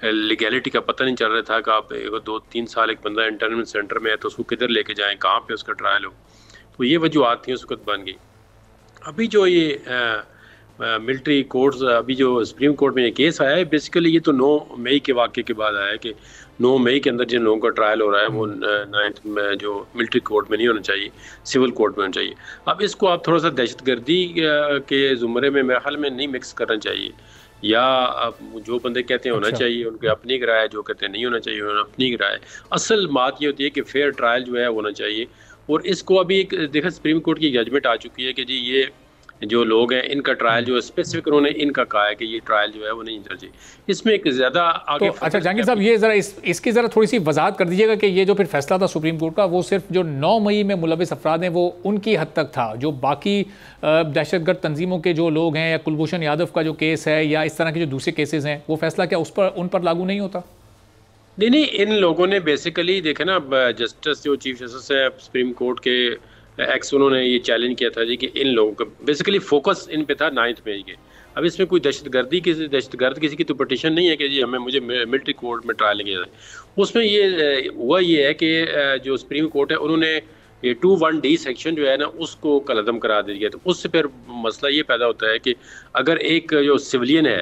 लीगैलिटी का पता नहीं चल रहा था कि आप 2-3 साल एक बंदा इंटरनमेंट सेंटर में है तो उसको किधर लेके जाएं, कहाँ पे उसका ट्रायल हो। तो ये वजूहत थी उस वक्त बन गई। अभी जो ये मिलिट्री कोर्ट्स, अभी जो सुप्रीम कोर्ट में ये केस आया है, बेसिकली ये तो 9 मई के वाक़े के बाद आया है कि 9 मई के अंदर जिन लोगों का ट्रायल हो रहा है वो 9th में जो मिलिट्री कोर्ट में नहीं होना चाहिए, सिविल कोर्ट में होना चाहिए। अब इसको आप थोड़ा सा दहशतगर्दी के ज़ुमरे में मेरे ख्याल में नहीं मिक्स करना चाहिए, या जो बंदे कहते हैं होना चाहिए उनकी अपनी राय है, जो कहते हैं नहीं होना चाहिए उन्होंने अपनी राय। असल बात ये होती है कि फेयर ट्रायल जो है होना चाहिए। और इसको अभी एक देखा सुप्रीम कोर्ट की जजमेंट आ चुकी है कि जी ये जो लोग हैं इनका ट्रायल जो स्पेसिफिक उन्होंने इनका कहा है कि ये ट्रायल जो है वो नहीं होना चाहिए। इसमें एक ज़्यादा आगे तो अच्छा जहांगीर साहब, ये ज़रा इसकी ज़रा थोड़ी सी वजाहत कर दीजिएगा कि ये जो फिर फैसला था सुप्रीम कोर्ट का, वो सिर्फ जो 9 मई में मुलविस अफराद हैं वो उनकी हद तक था, जो बाकी दहशतगर्द तंजीमों के जो लोग हैं या कुलभूषण यादव का जो केस है या इस तरह के जो दूसरे केसेस हैं, वो फैसला क्या उन पर लागू नहीं होता? नहीं, इन लोगों ने बेसिकली देखे ना, जस्टिस जो चीफ जस्टिस है सुप्रीम कोर्ट के एक्स, उन्होंने ये चैलेंज किया था जी कि इन लोगों का बेसिकली फोकस इन पे था 9 मई के। अब इसमें कोई दहशतगर्द किसी की तो पटिशन नहीं है कि जी मुझे मिलिट्री कोर्ट में ट्रायल किया जाए। उसमें ये हुआ ये है कि जो सुप्रीम कोर्ट है उन्होंने ये 21D सेक्शन जो है ना उसको कलअदम करा दिया। तो उससे फिर मसला ये पैदा होता है कि अगर एक जो सिविलियन है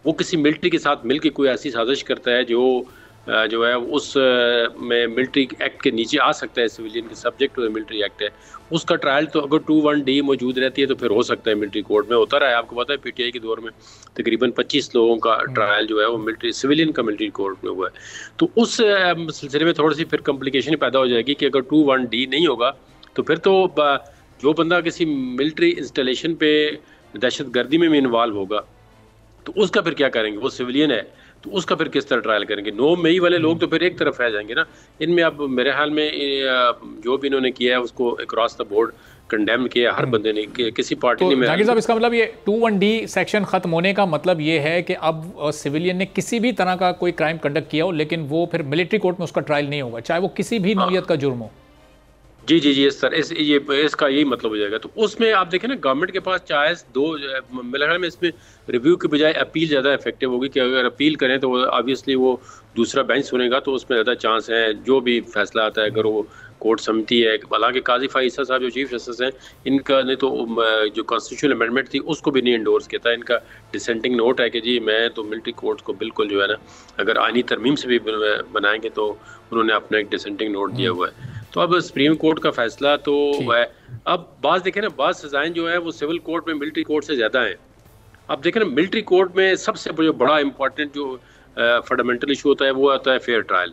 वो किसी मिलिट्री के साथ मिलकर कोई ऐसी साजिश करता है जो है उस में मिलिट्री एक्ट के नीचे आ सकता है, सिविलियन के सब्जेक्ट मिलिट्री एक्ट है, उसका ट्रायल तो अगर 21D मौजूद रहती है तो फिर हो सकता है। मिलिट्री कोर्ट में होता रहा है, आपको पता है PTI के दौर में तकरीबन 25 लोगों का ट्रायल जो है वो मिलिट्री सिविलियन का मिलिट्री कोर्ट में हुआ है। तो उस सिलसिले में थोड़ी सी फिर कॉम्प्लिकेशन पैदा हो जाएगी कि अगर 21D नहीं होगा तो फिर तो जो बंदा किसी मिलिट्री इंस्टॉलेशन पे दहशतगर्दी में भी इन्वॉल्व होगा तो उसका फिर क्या करेंगे, वो सिविलियन है तो उसका फिर किस तरह ट्रायल करेंगे। 9 मई वाले लोग तो फिर एक तरफ रह जाएंगे ना। इनमें अब मेरे ख्याल में जो भी इन्होंने किया है उसको अक्रॉस द बोर्ड कंडेम किया हर बंदे ने, किसी पार्टी ने। जहांगीर साहब, इसका मतलब ये 21D सेक्शन खत्म होने का मतलब ये है कि अब सिविलियन ने किसी भी तरह का कोई क्राइम कंडक्ट किया हो लेकिन वो फिर मिलिट्री कोर्ट में उसका ट्रायल नहीं होगा, चाहे वो किसी भी नौयत का जुर्म हो। जी इस सर, इसका यही मतलब हो जाएगा। तो उसमें आप देखें ना, गवर्नमेंट के पास चॉइस दो, मेरे ख्याल में इसमें रिव्यू के बजाय अपील ज़्यादा इफेक्टिव होगी कि अगर अपील करें तो ऑब्वियसली वो दूसरा बेंच सुनेगा तो उसमें ज़्यादा चांस है जो भी फैसला आता है, अगर वो कोर्ट समिति है, हालांकि काजी फाइसा साहब जो चीफ जस्टिस हैं इनका ने तो जो कॉन्स्टिट्यूशनल अमेंडमेंट थी उसको भी नहीं एंडोर्स किया था। इनका डिसेंटिंग नोट है कि जी मैं तो मिलिट्री कोर्ट्स को बिल्कुल जो है ना अगर आईनी तरमीम से भी बनाएंगे तो उन्होंने अपना एक डिसेंटिंग नोट दिया हुआ है। तो अब सुप्रीम कोर्ट का फैसला तो है। अब बात देखें ना, बात सजाएं जो है वो सिविल कोर्ट में मिलिट्री कोर्ट से ज़्यादा है। अब देखें ना, मिलिट्री कोर्ट में सबसे जो बड़ा इंपॉर्टेंट जो फंडामेंटल इशू होता है वो आता है फेयर ट्रायल।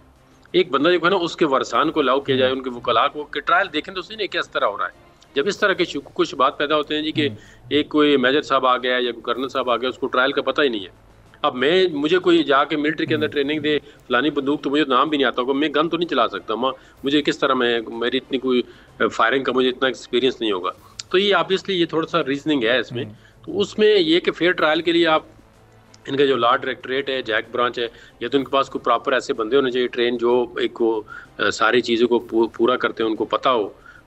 एक बंदा जो है ना उसके वरसान को अलाउ किया जाए, उनके वकला को कि ट्रायल देखें तो उसने किस तरह हो रहा है। जब इस तरह के कुछ बात पैदा होते हैं जी कि एक कोई मेजर साहब आ गया या कोई कर्नल साहब आ गया, उसको ट्रायल का पता ही नहीं है। अब मुझे कोई जाके मिलिट्री के अंदर ट्रेनिंग दे फलानी बंदूक, तो मुझे नाम भी नहीं आता होगा, मैं गन तो नहीं चला सकता, मुझे किस तरह मेरी इतनी कोई फायरिंग का मुझे इतना एक्सपीरियंस नहीं होगा। तो ये ऑब्वियसली ये थोड़ा सा रीजनिंग है इसमें। तो उसमें ये कि फेयर ट्रायल के लिए आप इनका जो लॉ डायरेक्टरेट है, जैक ब्रांच है, या तो इनके पास कोई प्रॉपर ऐसे बंदे होने चाहिए ट्रेन जो एक को सारी चीज़ों को पूरा करते हैं, उनको पता हो।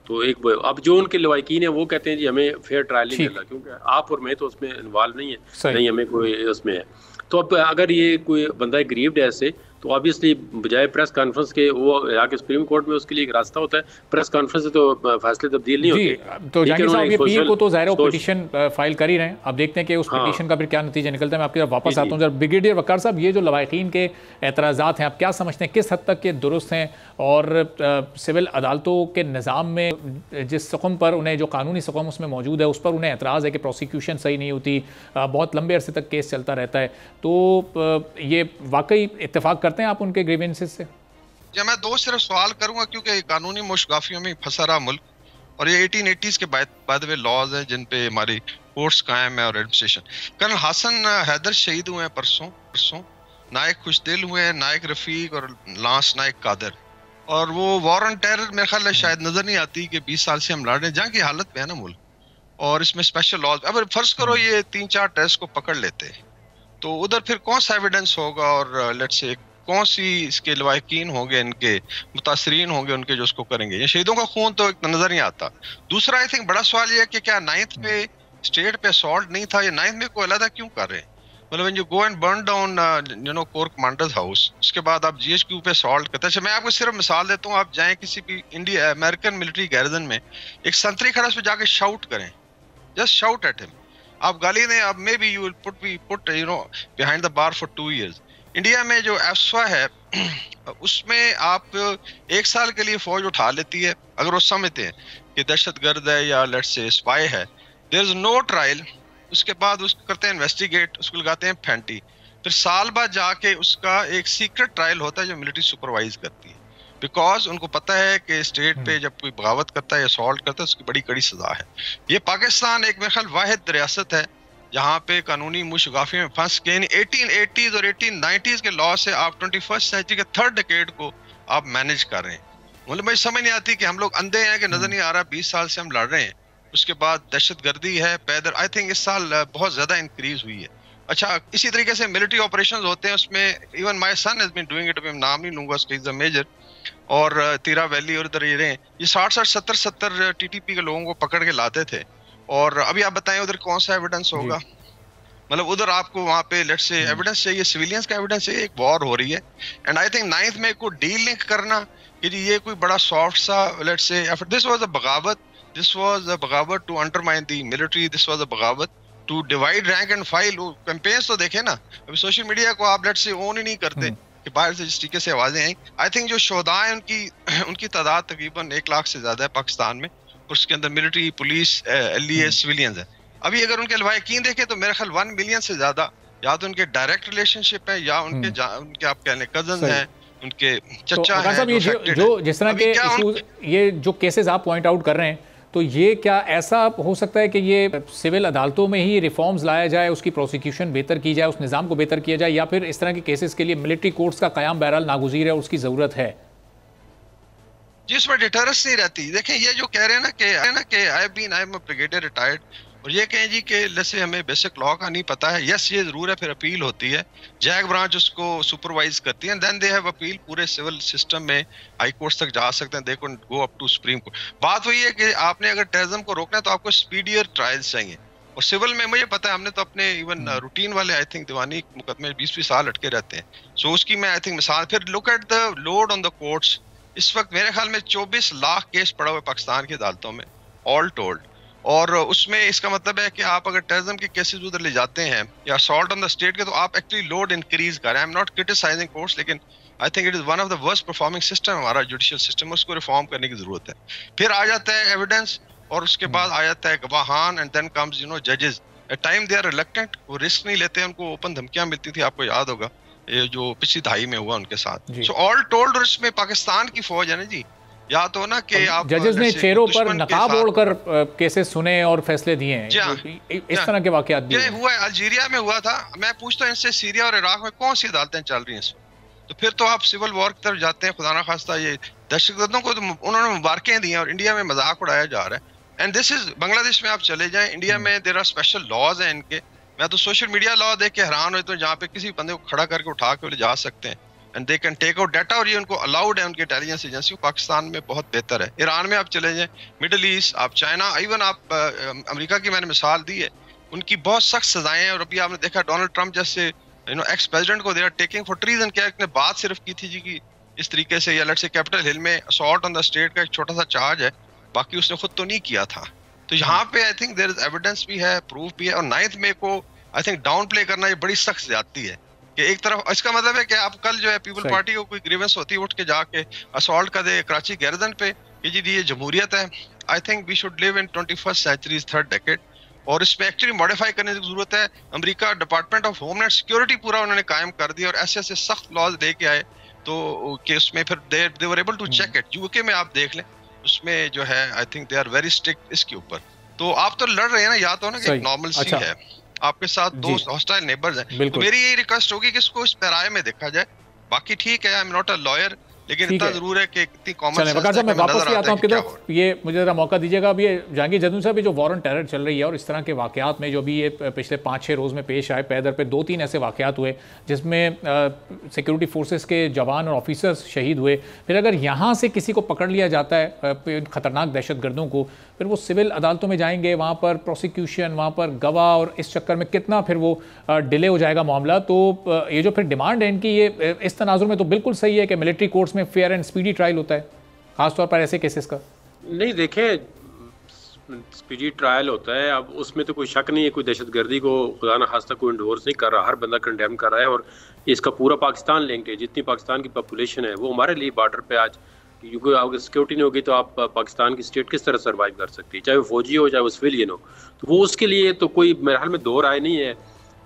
तो एक अब जो उनके लवाकिन है वो कहते हैं जी हमें फेयर ट्रायल नहीं मिल रहा, क्योंकि आप और मैं तो उसमें इन्वॉल्व नहीं है, नहीं हमें कोई उसमें है। तो अब अगर ये कोई बंदा ग्रीव्ड है ऐसे, तो ऑब्वियसली बजाय प्रेस कॉन्फ्रेंस के वो आके सुप्रीम कोर्ट में उसके लिए एक रास्ता होता है, प्रेस कॉन्फ्रेंस से तो फैसले तब्दील नहीं होते। तो जहांगीर साहब ये पीर को तो ज़ाहिर है पिटीशन फाइल कर ही रहे हैं, अब देखते हैं कि उस पिटीशन का फिर क्या नतीजा निकलता है। मैं आपकी तरफ वापस आता हूँ जब ब्रिगेडियर वकार साहब, ये जो लवाकिन के एतराज़ात हैं आप क्या समझते हैं, किस हद तक ये दुरुस्त हैं? और सिविल अदालतों के निज़ाम में जिस सकम पर उन्हें जो कानूनी सकम उसमें मौजूद है उस पर उन्हें एतराज़ है कि प्रोसिक्यूशन सही नहीं होती, बहुत लंबे अरसे तक केस चलता रहता है, तो ये वाकई इत्तेफाक करते हैं आप उनके ग्रीवेंसेस से? या मैं दो सिर्फ सवाल करूंगा क्योंकि कानूनी मुश्गाफियों में फंसा रहा मुल्क, और ये 1880s के बाद वे लॉज हैं जिन पे हमारी कोर्ट्स कायम है और एडमिनिस्ट्रेशन। कर्नल हसन हैदर शहीद हुए हैं परसों, नायक खुशदिल हुए हैं, नायक रफीक और लांस नायक कादर, और वो वॉर ऑन टेरर मेरे ख्याल है शायद नजर नहीं आती कि 20 साल से हम लड़ रहे हैं, जंग की हालत में है ना मुल्क, और इसमें स्पेशल लॉज। अब फर्ज करो ये 3-4 टेररिस्ट को पकड़ लेते हैं, तो उधर फिर कौन सा एविडेंस होगा, और लेट्स से कौन सी इसके लवाकिन होंगे, इनके मुतासरीन होंगे उनके जो उसको करेंगे। ये शहीदों का खून तो नजर नहीं आता। दूसरा आई थिंक बड़ा सवाल ये है कि क्या 9th पे स्टेट पे असॉल्ट नहीं था, या 9th में कोई अलग क्यों कर रहे हैं? मतलब when you go and burn down core commanders house, उसके बाद आप GHQ पे असॉल्ट करते हैं। अच्छा, मैं आपको सिर्फ मिसाल देता हूँ, आप जाएं किसी भी अमेरिकन मिलिट्री गैरिजन में, एक संतरी खड़ा उस पे जाके शाउट करें, जस्ट शाउट एट हिम, आप गाली दें, अब may be you will put behind the bar for 2 years। India में जो एफस्वा है उसमें आप 1 साल के लिए फौज उठा लेती है अगर वो समझते हैं कि दहशतगर्द है या लेट्स से स्पाई है, देयर इज नो ट्रायल, उसके बाद उसको करते हैं इन्वेस्टिगेट, उसको लगाते हैं फैंटी, फिर साल बाद जाके उसका एक सीक्रेट ट्रायल होता है जो मिलिट्री सुपरवाइज करती है, बिकॉज उनको पता है कि स्टेट पे जब कोई बगावत करता है या असॉल्ट करता है उसकी बड़ी कड़ी सजा है। ये पाकिस्तान एक मेरे ख्याल वाहिद रियासत है जहाँ पे कानूनी मुशगाफी में फंस के 1880s और 1890s के लॉ से आप 21st सेंचुरी के 3rd डिकेड को आप मैनेज कर रहे हैं। मतलब मुझे समझ नहीं आती कि हम लोग अंधे हैं कि नजर नहीं आ रहा 20 साल से हम लड़ रहे हैं, उसके बाद दहशतगर्दी है पैदल, आई थिंक इस साल बहुत ज्यादा इंक्रीज हुई है। अच्छा, इसी तरीके से मिलिट्री ऑपरेशंस होते हैं, उसमें even my son has been doing it, मैं नाम नहीं लूंगा उसका, इज अ मेजर, और तीरा वैली और इधर ये 60-70 TTP के लोगों को पकड़ के लाते थे, और अभी आप बताएं उधर कौन सा एविडेंस होगा? मतलब उधर आपको वहाँ पे लेट्स से एविडेंस चाहिए, सिविलियंस का एविडेंस चाहिए, एक वॉर हो रही है। एंड आई थिंक 9th में कोई डील लिंक करना कि ये कोई बड़ा सॉफ्ट सा let's say, this was a बगावत, दिस वाज अ बगावत to undermine the military, this was a बगावत to divide rank and file. Campaigns तो देखे ना, अभी सोशल मीडिया को आप लेट्स से ओन ही नहीं करते कि बाहर से जिस तरीके से आवाजें आई। आई थिंक जो शोधा है उनकी तादाद तकरीबन 1 लाख से ज्यादा है पाकिस्तान में, उसके अंदर मिलिट्री, पुलिस, LEA, सिविलियंस है। अभी अगर उनके लवाकिन देखें तो मेरे ख्याल 1 मिलियन से ज्यादा या तो उनके डायरेक्ट रिलेशनशिप है या उनके आप कह लें कजन हैं, उनके चचा हैं। ये जो जिस तरह के इश्यूज, ये जो केसेस आप पॉइंट आउट कर रहे हैं, तो ये क्या ऐसा हो सकता है कि ये सिविल अदालतों में ही रिफॉर्म्स लाया जाए, उसकी प्रोसिक्यूशन बेहतर की जाए, उस निज़ाम को बेहतर किया जाए, या फिर इस तरह के केसेस के लिए मिलिट्री कोर्ट्स का क़याम बहरहाल नागुज़ीर है और उसकी ज़रूरत है? जिसमें डिटरेंस नहीं रहती। देखें ये जो कह रहे हैं ना कि I am a brigadier retired, और ये कहें जी कि जैसे हमें बेसिक लॉ का नहीं पता है, यस ये जरूर है, फिर अपील होती है, जैक ब्रांच उसको सुपरवाइज करती है, देन दे हैव अपील, पूरे सिविल सिस्टम में हाई कोर्ट तक जा सकते हैं, they can go up to supreme court. बात वही है कि आपने अगर टेररिज्म को रोकना है तो आपको स्पीडियर ट्रायल्स चाहिए, और सिविल में मुझे पता है हमने तो अपने इवन रूटीन वाले आई थिंक दीवानी मुकदमे 20-20 साल अटके रहते हैं, सो उसकी मैं आई थिंक मिसाल, फिर look at the load on the courts, इस वक्त मेरे ख्याल में 24 लाख केस पड़ा हुआ है पाकिस्तान की अदालतों में ऑल टोल्ड, और उसमें इसका मतलब है कि आप अगर टेररिज्म के केसेस उधर ले जाते हैं या असॉल्ट ऑन द स्टेट के, तो आप एक्चुअली लोड इंक्रीज कर रहे हैं। I am not criticising courts, लेकिन I think it is one of the worst performing system हमारा जुडिशियल सिस्टम, उसको रिफॉर्म करने की जरूरत है। फिर आ जाता है एविडेंस, और उसके बाद आ जाता है गवाहान, एंड देन कम्स जजेस। At time they are reluctant, वो रिस्क नहीं लेते, उनको ओपन धमकियां मिलती थी, आपको याद होगा ये जो पिछली दहाई में हुआ उनके साथ। सो ऑल टोल्ड, और इसमें पाकिस्तान की फौज है ना जी, या तो ना कि आप जजेस ने चेहरों पर नकाब ओढ़कर केसेस सुने और फैसले दिए हैं, इस तरह के वाकयात भी हुआ है। अल्जीरिया में हुआ था। मैं पूछता हूँ इनसे, सीरिया और इराक में कौन सी अदालतें चल रही हैं इस वक्त? तो फिर तो आप सिविल वॉर की तरफ जाते हैं। खुदा ना खास्ता ये दहशतगर्दों को तो उन्होंने मुबारकें दी हैं, और इंडिया में मजाक उड़ाया जा रहा है। एंड दिस इज बांग्लादेश में आप चले जाएं, इंडिया में देयर आर स्पेशल लॉज हैं इनके। मैं तो सोशल मीडिया लॉ देख के हैरान होता हूँ, जहाँ पे किसी बंदे को खड़ा करके उठा के ले जा सकते हैं, and they can take out data, और ये उनको अलाउड है, उनकी इंटेलिजेंस एजेंसी। पाकिस्तान में बहुत बेहतर है। ईरान में आप चले जाएं, मिडल ईस्ट, आप चाइना, इवन आप अमेरिका की मैंने मिसाल दी है, उनकी बहुत सख्त सजाएं हैं। और अभी आपने देखा डोनाल्ड ट्रंप जैसे एक्स प्रेसिडेंट को they are taking for treason. क्या एक ने बात सिर्फ की थी जी कि इस तरीके से, या लेट्स से कैपिटल हिल में असॉल्ट ऑन द स्टेट का एक छोटा सा चार्ज है, बाकी उसने खुद तो नहीं किया था। तो यहाँ पे I think there is evidence भी है, प्रूफ भी है। और 9 मई को आई थिंक डाउन प्ले करना ये बड़ी सख्त ज्यादती है कि एक तरफ, इसका मतलब है कि आप कल जो है पीपल पार्टी को कोई ग्रीवेंस होती है, उठ के जाके असॉल्ट कर दे कराची गैरदन पे कि जी ये जमहूरियत है। I think we should live in 21st century's third decade, और इसमें एक्चुअली मॉडिफाई करने की जरूरत है। America department of homeland security पूरा उन्होंने कायम कर दिया, और ऐसे ऐसे सख्त लॉज लेके आए तो कि उसमें फिर they were able to check it. UK में आप देख लें, उसमें जो है I think they are very strict इसके ऊपर। तो आप तो लड़ रहे हैं ना, या तो ना कि नॉर्मल सी है, आपके साथ दो हॉस्टाइल नेबर्स हैं, तो मेरी यही रिक्वेस्ट होगी कि इसको इस पैराए में देखा जाए। बाकी ठीक है, आई एम नॉट अ लॉयर, लेकिन इतना जरूर है कि इतनी कॉमन सेंस वकार साहब, मैं वापस भी आता हूँ आपकी तरफ। ये मुझे जरा मौका दीजिएगा। अब ये जहांगीर जदून साहब, जो वॉर ऑन टेरर चल रही है और इस तरह के वाकयात में जो भी ये पिछले 5-6 रोज़ में पेश आए, पैदर पे 2-3 ऐसे वाकयात हुए जिसमें सिक्योरिटी फोर्सेस के जवान और ऑफिसर्स शहीद हुए। फिर अगर यहाँ से किसी को पकड़ लिया जाता है, खतरनाक दहशतगर्दों को, फिर वो सिविल अदालतों में जाएंगे, वहाँ पर प्रोसिक्यूशन, वहाँ पर गवाह, और इस चक्कर में कितना फिर वो डिले हो जाएगा मामला। तो ये जो फिर डिमांड है इनकी, ये इस तनाजुर में तो बिल्कुल सही है कि मिलिट्री कोर्ट्स में फेयर एंड स्पीडी ट्रायल होता है, खासतौर पर ऐसे केसेस का। नहीं, देखें, स्पीडी ट्रायल होता है, अब उसमें तो कोई शक नहीं है, कोई दहशतगर्दी को खुदा न खास्ता कोई इंडोर्स नहीं कर रहा, हर बंदा कंडेम कर रहा है। और इसका पूरा पाकिस्तान लिंक्ड है, जितनी पाकिस्तान की पॉपुलेशन है वो हमारे लिए बॉर्डर पे आज, क्योंकि अगर सिक्योरिटी नहीं होगी तो आप पाकिस्तान की स्टेट किस तरह सर्वाइव कर सकती है, चाहे वो फौजी हो चाहे वो सिविलियन हो। तो वो उसके लिए तो कोई मेरे ख्याल में दो राय नहीं है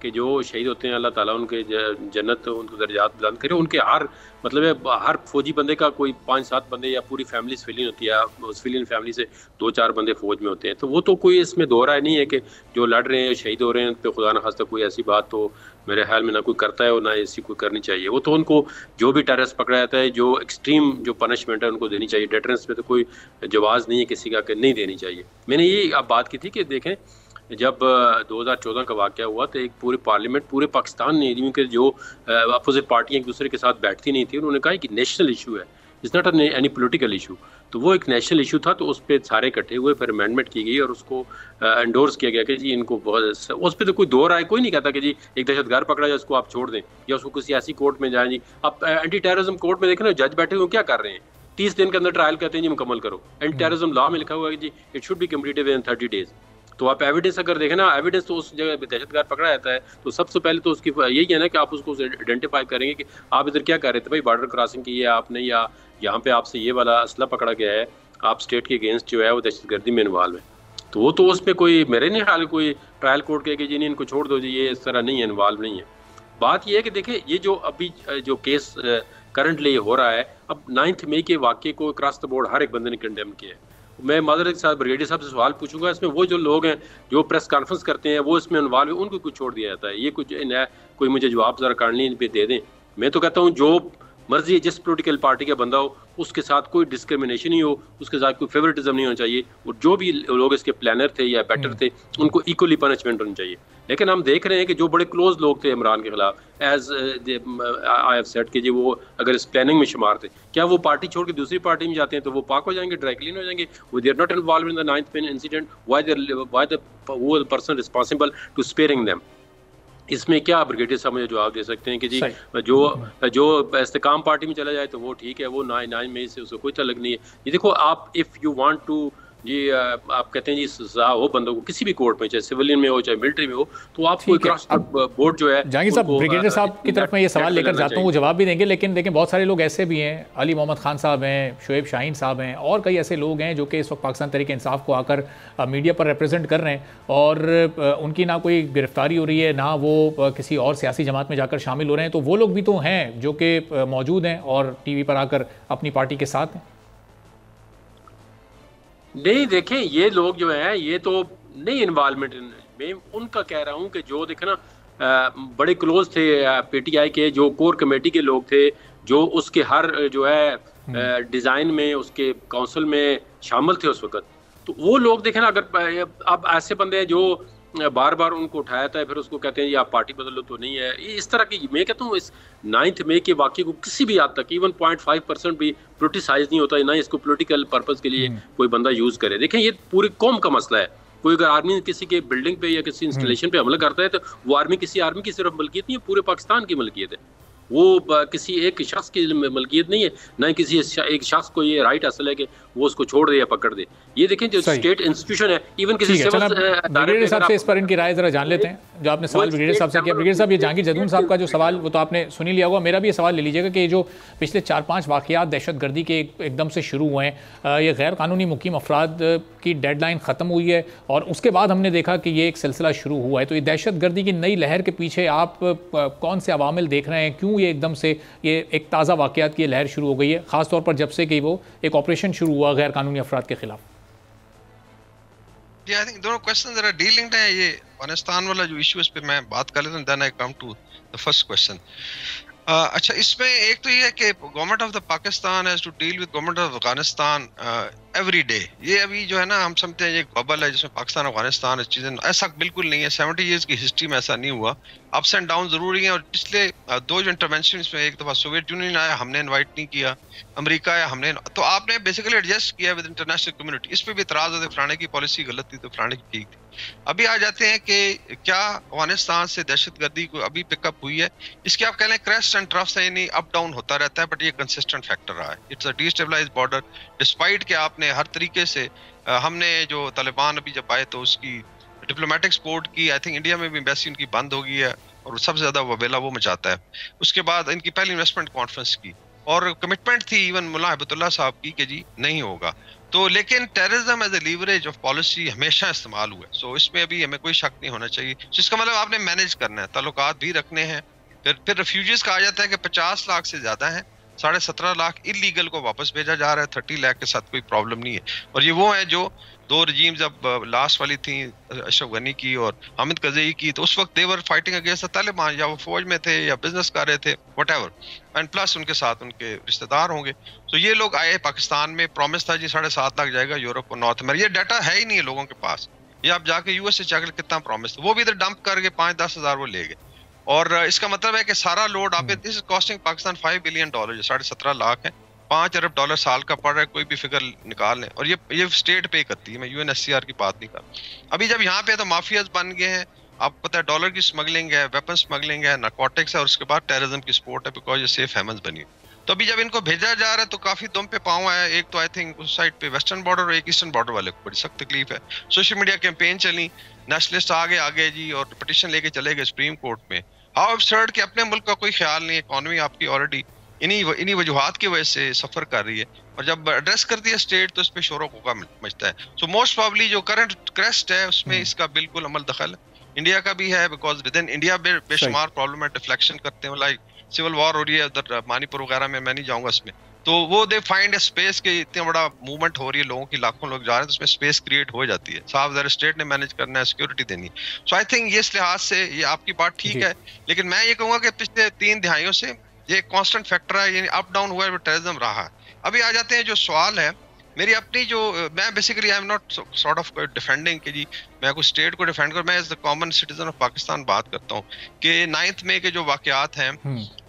कि जो शहीद होते हैं अल्लाह ताला उनके जन्नत, उनको दर्जात बुलंद करे। उनके हर मतलब है, हर फौजी बंदे का कोई 5-7 बंदे या पूरी फैमिली सिविलियन होती है, सिविलियन फैमिली से 2-4 बंदे फौज में होते हैं। तो वो तो कोई इसमें दो राय नहीं है कि जो लड़ रहे हैं शहीद हो रहे हैं तो खुदा न खास्ता कोई ऐसी बात तो मेरे ख्याल में ना कोई करता है और ना ऐसी कोई करनी चाहिए। वो तो उनको जो भी टेररिस्ट पकड़ा जाता है, जो एक्सट्रीम जो पनिशमेंट है उनको देनी चाहिए। डेटरेंस पे तो कोई जवाज़ नहीं है किसी का कि नहीं देनी चाहिए। मैंने ये अब बात की थी कि देखें, जब 2014 का वाक़या हुआ तो एक पूरे पार्लियामेंट, पूरे पाकिस्तान ने, क्योंकि जो अपोजिट पार्टियाँ एक दूसरे के साथ बैठती नहीं थी, उन्होंने कहा कि नेशनल इशू है, it's not any political issue. तो वो एक नेशनल इशू था, तो उस पर सारे इकट्ठे हुए, फिर अमेंडमेंट की गई और उसको एंडोर्स किया गया कि जी इनको बहुत, उस पर तो कोई दो राय कोई नहीं कहता कि जी एक दहशतगर्द पकड़ा जाए उसको आप छोड़ दें या उसको किसी ऐसी कोर्ट में जाएं। जी आप एंटी टेररिज्म कोर्ट में देखें ना, जज बैठे हुए क्या कर रहे हैं, 30 दिन के अंदर ट्रायल कहते हैं जी मुकम्मल करो। एंटी टेररिज्म लॉ में लिखा हुआ है कि जी it should be completed within 30 days। तो आप एविडेंस अगर देखें ना, एविडेंस तो उस जगह दहशतगर्द पकड़ा जाता है तो सबसे पहले तो उसकी यही है ना कि आप उसको आइडेंटिफाई करेंगे कि आप इधर क्या कर रहे थे भाई, बॉर्डर क्रॉसिंग की है आपने, या यहाँ पे आपसे ये वाला असला पकड़ा गया है, आप स्टेट के अगेंस्ट जो है वो दहशतगर्दी में इन्वॉल्व है। तो वो तो उसमें कोई मेरे नहीं ख्याल कोई ट्रायल कोर्ट कहे कि जी नहीं इनको छोड़ दो जी, ये इस तरह नहीं है, इन्वॉल्व नहीं है। बात ये है कि देखिए, ये जो अभी जो केस करंटली हो रहा है, अब 9 मई के वाक़े को क्रॉस द बोर्ड हर एक बंदे ने कंडेम किया है। मैं मादर के साथ ब्रिगेडियर साहब से सवाल पूछूंगा, इसमें वो जो लोग हैं जो प्रेस कॉन्फ्रेंस करते हैं वो इसमें इन्वॉल्व है, उनको कुछ छोड़ दिया जाता है। ये कुछ नया कोई मुझे जवाब ज़रा कांडली पे दे दें। मैं तो कहता हूँ जो मर्जी जिस पॉलिटिकल पार्टी का बंदा हो उसके साथ कोई डिस्क्रिमिनेशन ही हो, उसके साथ कोई फेवरेटिज्म नहीं होना चाहिए, और जो भी लोग इसके प्लानर थे या बैटर थे उनको इक्वली पनिशमेंट होनी चाहिए। लेकिन हम देख रहे हैं कि जो बड़े क्लोज लोग थे इमरान के खिलाफ, एज आई हैव सेड कि जी वो अगर इस प्लानिंग में शुमार थे, क्या वो पार्टी छोड़ के दूसरी पार्टी में जाते हैं तो वो पाक हो जाएंगे, ड्राई क्लीन हो जाएंगे? वो they are not involve in the 9th incident, why the person responsible to sparing them? इसमें क्या ब्रिगेडियर साहब मुझे जवाब दे सकते हैं कि जी जो इस्तेकाम पार्टी में चला जाए तो वो ठीक है, वो 9 मई से उसको कोई तल्लुक नहीं है। ये देखो, आप इफ़ यू वांट टू जी आप कहते हैं जी सजा हो बंदों को किसी भी कोर्ट में, चाहे सिविलियन में हो चाहे मिलिट्री में हो, तो आपको क्रॉस बोर्ड जो है। जहांगीर साहब, ब्रिगेडियर साहब की तरफ मैं ये सवाल लेकर जाता हूँ, वो जवाब भी देंगे, लेकिन बहुत सारे लोग ऐसे भी हैं, अली मोहम्मद खान साहब हैं, शुएब शाहीन साहब हैं, और कई ऐसे लोग हैं जो कि इस वक्त पाकिस्तान तहरीक इंसाफ को आकर मीडिया पर रिप्रेजेंट कर रहे हैं, और उनकी ना कोई गिरफ्तारी हो रही है, ना वो किसी और सियासी जमात में जाकर शामिल हो रहे हैं। तो वो लोग भी तो हैं जो कि मौजूद हैं और टीवी पर आकर अपनी पार्टी के साथ हैं। नहीं, देखें, ये लोग जो हैं ये तो नहीं इन्वॉल्वमेंट, मैं उनका कह रहा हूँ कि जो देखे ना बड़े क्लोज थे पीटीआई के, जो कोर कमेटी के लोग थे, जो उसके हर जो है डिज़ाइन में उसके काउंसिल में शामिल थे उस वक्त, तो वो लोग देखें ना, अगर अब ऐसे बंदे हैं जो बार बार उनको उठाया था, फिर उसको कहते हैं ये आप पार्टी बदल लो, तो नहीं है इस तरह की। मैं कहता हूँ इस 9 मई के वाक़े को किसी भी हद तक इवन 0.5% भी पोलिटिसाइज नहीं होता, ना इसको पॉलिटिकल पर्पस के लिए कोई बंदा यूज़ करे। देखें, ये पूरी कौम का मसला है। कोई अगर आर्मी किसी के बिल्डिंग पे या किसी इंस्टॉलेशन पे हमला करता है तो वो आर्मी किसी आर्मी की सिर्फ मलकियत नहीं है, पूरे पाकिस्तान की मलकियत है। वो किसी एक शख्स की मलकियत नहीं है, ना किसी एक शख्स को ये राइट हासिल है कि वो उसको छोड़ दे या पकड़ दे। ये देखें जो स्टेट इंस्टीट्यूशन है, इवन किसी ब्रिगेडियर साहब से इस पर इनकी राय जरा जान लेते हैं। जो आपने सवाल ब्रिगेडियर साहब से किया, ब्रिगेडियर साहब, ये जहांगीर जदून साहब का जो सवाल वो तो आपने सुनी लिया होगा, मेरा भी ये सवाल ले लीजिएगा कि जो पिछले 4-5 वाक़यात दहशतगर्दी के एकदम से शुरू हुए हैं, ये गैर कानूनी मुकीम अफराद की डेडलाइन ख़त्म हुई है और उसके बाद हमने देखा कि ये एक सिलसिला शुरू हुआ है, तो ये दहशतगर्दी की नई लहर के पीछे आप कौन से अवामिल देख रहे हैं? क्यों ये एकदम से ये एक ताज़ा वाक़यात की लहर शुरू हो गई है, ख़ासतौर पर जब से कि वो एक ऑपरेशन शुरू हुआ गैर कानूनी अफराद के खिलाफ? आई थिंक दोनों क्वेश्चन जरा डीलिंग है। ये अफगानिस्तान वाला जो इशू, इस पे मैं बात कर लेता हूं, then I come to the first question. अच्छा, इसमें एक तो ये है कि government of the Pakistan has to deal with government of Afghanistan every day. ये अभी जो है ना, हम समझते हैं ये एक बबल है जिसमें पाकिस्तान अफगानिस्तान चीज़ें, ऐसा बिल्कुल नहीं है। 70 ईयर्स की हिस्ट्री में ऐसा नहीं हुआ। अप्स एंड डाउन जरूरी हैं, और पिछले 2 जो इंटरवेंशन में, एक दफ़ा सोवियत यूनियन आया, हमने इन्वाइट नहीं किया, अमेरिका आया, हमने, तो आपने बेसिकली एडजस्ट किया विद इंटरनेशनल कम्युनिटी। इस पर भी इतराज़ होते, फलाने की पॉलिसी गलत थी तो फलाने की ठीक थी। अभी आ जाते हैं कि क्या अफगानिस्तान से दहशतगर्दी को अभी पिकअप हुई है? इसके आप कह लें क्रेस्ट एंड ट्रफ्स है, नहीं अप डाउन होता रहता है, बट ये कंसिस्टेंट फैक्टर रहा है। इट्स अ डिस्टेबलाइज्ड बॉर्डर, डिस्पाइट कि आपने हर तरीके से हमने जो तालिबान अभी जब आए तो उसकी डिप्लोमेटिक सपोर्ट की, आई थिंक इंडिया में भी एम्बेसी उनकी बंद हो गई है और सबसे ज्यादा वबेला वो मचाता है। उसके बाद इनकी पहली इन्वेस्टमेंट कॉन्फ्रेंस की और कमिटमेंट थी इवन मुल्ला हिबतुल्लाह साहब की कि जी नहीं होगा, तो लेकिन terrorism as a leverage of policy हमेशा इस्तेमाल हुआ है। सो इसमें अभी हमें कोई शक नहीं होना चाहिए। इसका मतलब आपने मैनेज करना है, ताल्लुकात भी रखने हैं। फिर रेफ्यूजीज का आ जाता है कि 50 लाख से ज्यादा है, 17.5 लाख इलीगल को वापस भेजा जा रहा है, 30 लाख के साथ कोई प्रॉब्लम नहीं है। और ये वो है जो 2 रजीम जब लास्ट वाली थी अशरफ गनी की और हामिद करज़ई की, तो उस वक्त देवर फाइटिंग अगेंस्ट तालिबान, या वो फौज में थे या बिजनेस कर रहे थे, व्हाटएवर, एंड प्लस उनके साथ उनके रिश्तेदार होंगे। तो ये लोग आए पाकिस्तान में, प्रॉमिस था जी 7.5 लाख जाएगा यूरोप और नॉर्थ अमेरिका। ये डाटा है ही नहीं है लोगों के पास। ये आप जाके यूएस से चेक कितना प्रॉमिस, वो भी इधर डंप करके 5-10 हज़ार वो ले गए। और इसका मतलब है कि सारा लोड आप, this is costing Pakistan $5 billion, 17.5 lakh है, $5 अरब साल का पड़ रहा है, कोई भी फिगर निकाल लें। और ये स्टेट पे करती है, मैं यूएनएचसीआर की बात नहीं कर रहा। अभी जब यहाँ पे तो माफियाज बन गए हैं, आपको पता है डॉलर की स्मगलिंग है, वेपन स्मगलिंग है, नारकोटिक्स है, और उसके बाद टेररिज्म की सपोर्ट है, बिकॉज ये सेफ हेमन्स बनी। तो अभी जब इनको भेजा जा रहा है तो काफी दुम पे पाँव आया। एक तो आई थिंक उस साइड पे वेस्टर्न बॉर्डर और एक ईस्टर्न बॉर्डर वाले को बड़ी सख्त तकलीफ है। सोशल मीडिया कैंपेन चली, नेशनलिस्ट आगे जी और पिटिशन लेके चले गए सुप्रीम कोर्ट में। हाउ अब्सर्ड कि अपने मुल्क का कोई ख्याल नहीं, इकॉनमी आपकी ऑलरेडी इन्हीं वजूहात की वजह से सफर कर रही है, और जब एड्रेस करती है स्टेट तो इस पे शोर होगा मचता है। सो मोस्ट प्रॉब्ली जो करंट क्रेस्ट है उसमें इसका बिल्कुल अमल दखल है। इंडिया का भी है, बिकॉज विद इन इंडिया बेशुमार प्रॉब्लम है, डिफ्लेक्शन करते हैं, लाइक सिविल वॉर हो रही है उधर मणिपुर वगैरह में, मैं नहीं जाऊंगा इसमें। तो वो दे फाइंड ए स्पेस के, इतना बड़ा मूवमेंट हो रही है, लोगों की लाखों लोग जा रहे हैं, तो उसमें स्पेस क्रिएट हो जाती है। साफ ज़रा स्टेट ने मैनेज करना है, सिक्योरिटी देनी। सो आई थिंक ये इस लिहाज से ये आपकी बात ठीक है, लेकिन मैं ये कहूँगा कि पिछले 3 दिहाइयों से ये कांस्टेंट फैक्टर है, यानी अप डाउन हुआ है, टेररिज्म रहा है। अभी आ जाते हैं जो सवाल है मेरी अपनी, जो मैं basically I am not sort of defending कि जी मैं कुछ स्टेट को डिफेंड कर, मैं as the common citizen of Pakistan बात करता हूँ कि 9 मई के जो वाकयात हैं,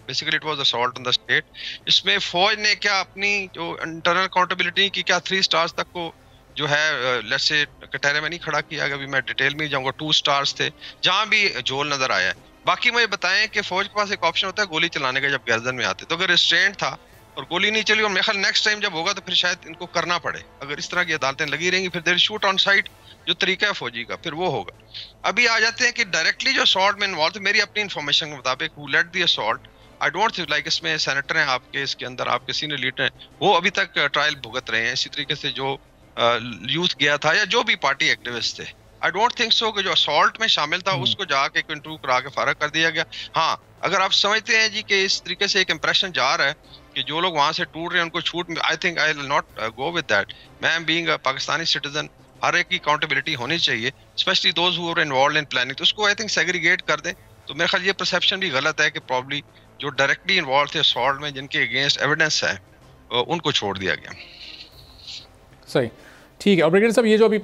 basically it was assault on the state. इसमें फौज ने क्या अपनी जो इंटरनल अकाउंटेबिलिटी की, क्या 3 स्टार्स तक को जो है लेट्स से कटहरे में नहीं खड़ा किया, अभी मैं डिटेल में जाऊंगा, 2 स्टार्स थे, जहां भी झोल नजर आया है। बाकी मुझे बताएं कि फौज के पास एक ऑप्शन होता है गोली चलाने का जब गर्दन में आते, तो अगर रिस्ट्रेंट था और गोली नहीं चली और मेरे ख्याल नेक्स्ट टाइम जब होगा तो फिर शायद इनको करना पड़े, अगर इस तरह की अदालतें लगी रहेंगी फिर देयर शूट ऑन साइट जो तरीका है फौजी का फिर वो होगा। अभी आ जाते हैं कि डायरेक्टली जो असॉल्ट में इन्वॉल्व थे, मेरी अपनी इन्फॉर्मेशन के मुताबिक who led the assault, I don't think like इसमें सेनेटर हैं आपके, इसके अंदर आपके सीनियर लीडर हैं, वो अभी तक ट्रायल भुगत रहे हैं। इसी तरीके से जो यूथ गया था या जो भी पार्टी एक्टिविस्ट थे, आई डोंट थिंक सो कि जो असॉल्ट में शामिल था उसको जाके इंटरव्यू करा के फारग कर दिया गया। हाँ, अगर आप समझते हैं जी कि इस तरीके से एक इंप्रेशन जा रहा है कि जो लोग वहां से टूट रहे हैं उनको छूट, I think I will not go with that. मैं बीइंग अ पाकिस्तानी सिटीजन, हर एक की अकाउंटेबिलिटी होनी चाहिए, specially those who are involved in planning, तो उसको आई थिंक सेग्रीगेट कर दें। तो मेरे ख्याल ये परसेप्शन भी गलत है कि प्रॉब्ली जो डायरेक्टली इन्वॉल्व थे असॉल्ट में, जिनके अगेंस्ट एविडेंस है, उनको छोड़ दिया गया। सही, ठीक है। और ब्रिगेडियर साहब, ये जो अभी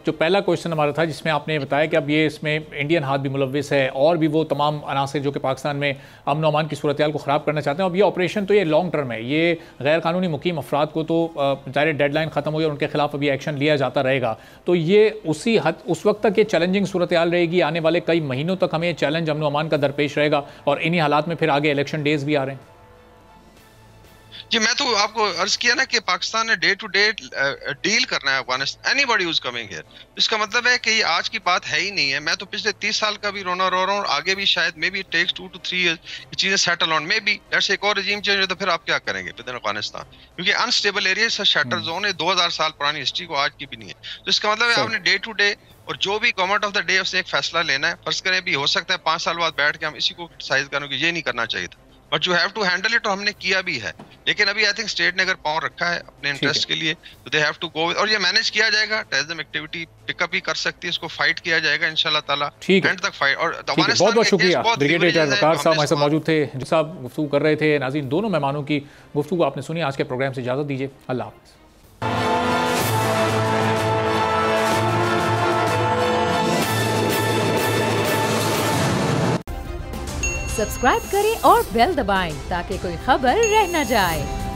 जो पहला क्वेश्चन हमारा था जिसमें आपने बताया कि अब ये इसमें इंडियन हाथ भी मुलविस है और भी वो तमाम अनासर जो कि पाकिस्तान में अमन और अमान की सूरत को ख़राब करना चाहते हैं। अब ये ऑपरेशन तो ये लॉन्ग टर्म है, ये गैर कानूनी मुकीम अफराद को तो ज़ाहिर डेडलाइन ख़त्म हुई और उनके खिलाफ अभी एक्शन लिया जाता रहेगा, तो ये उस वक्त तक ये चैलेंजिंग सूरत रहेगी, आने वाले कई महीनों तक हमें चैलेंज अमन और अमान का दरपेश रहेगा और इन्हीं हालात में फिर आगे इलेक्शन डेज भी आ रहे हैं। जी, मैं तो आपको अर्ज किया ना कि पाकिस्तान ने डे टू डे डील करना है Afghanistan, anybody who is coming here. इसका मतलब है कि ये आज की बात है ही नहीं है। मैं तो पिछले 30 साल का भी रो रहा हूँ और आगे भी शायद maybe takes 2 to 3 years ये चीजें settle on, maybe lets एक और रजीम चेंज हो तो फिर आप क्या करेंगे विद इन अफगानिस्तान, क्योंकि अनस्टेबल एरिया शटर जोन है, 2000 साल पुरानी हिस्ट्री को आज की भी नहीं है। तो इसका मतलब है आपने डे टू डे और जो भी गवर्नमेंट ऑफ द डे उसने एक फैसला लेना है, फर्ज करें भी हो सकता है 5 साल बाद बैठ के हम इसी को क्रिटिसाइज करें कि ये नहीं करना चाहिए था, but you have to handle it, और हमने किया भी है। लेकिन अभी आई थिंक स्टेट ने अगर पाँव रखा है अपने इंटरेस्ट के लिए तो दे हैव टू गो, और ये मैनेज किया जाएगा। टेररिज्म एक्टिविटी पिकअप भी कर सकती है, इसको फाइट किया जाएगा इंशाल्लाह ताला, एंड तक फाइट। और बहुत बहुत शुक्रिया ब्रिगेडियर वकार साहब हमारे साथ मौजूद थे, जो साहब गुफ्तगू कर रहे थे। नाज़रीन, दोनों मेहमानों की गुफ्तगू आपने सुनी। आज के प्रोग्राम से इजाज़त दीजिए, अल्लाह हाफ़िज़। सब्सक्राइब करें और बेल दबाएं ताकि कोई खबर रह न जाए।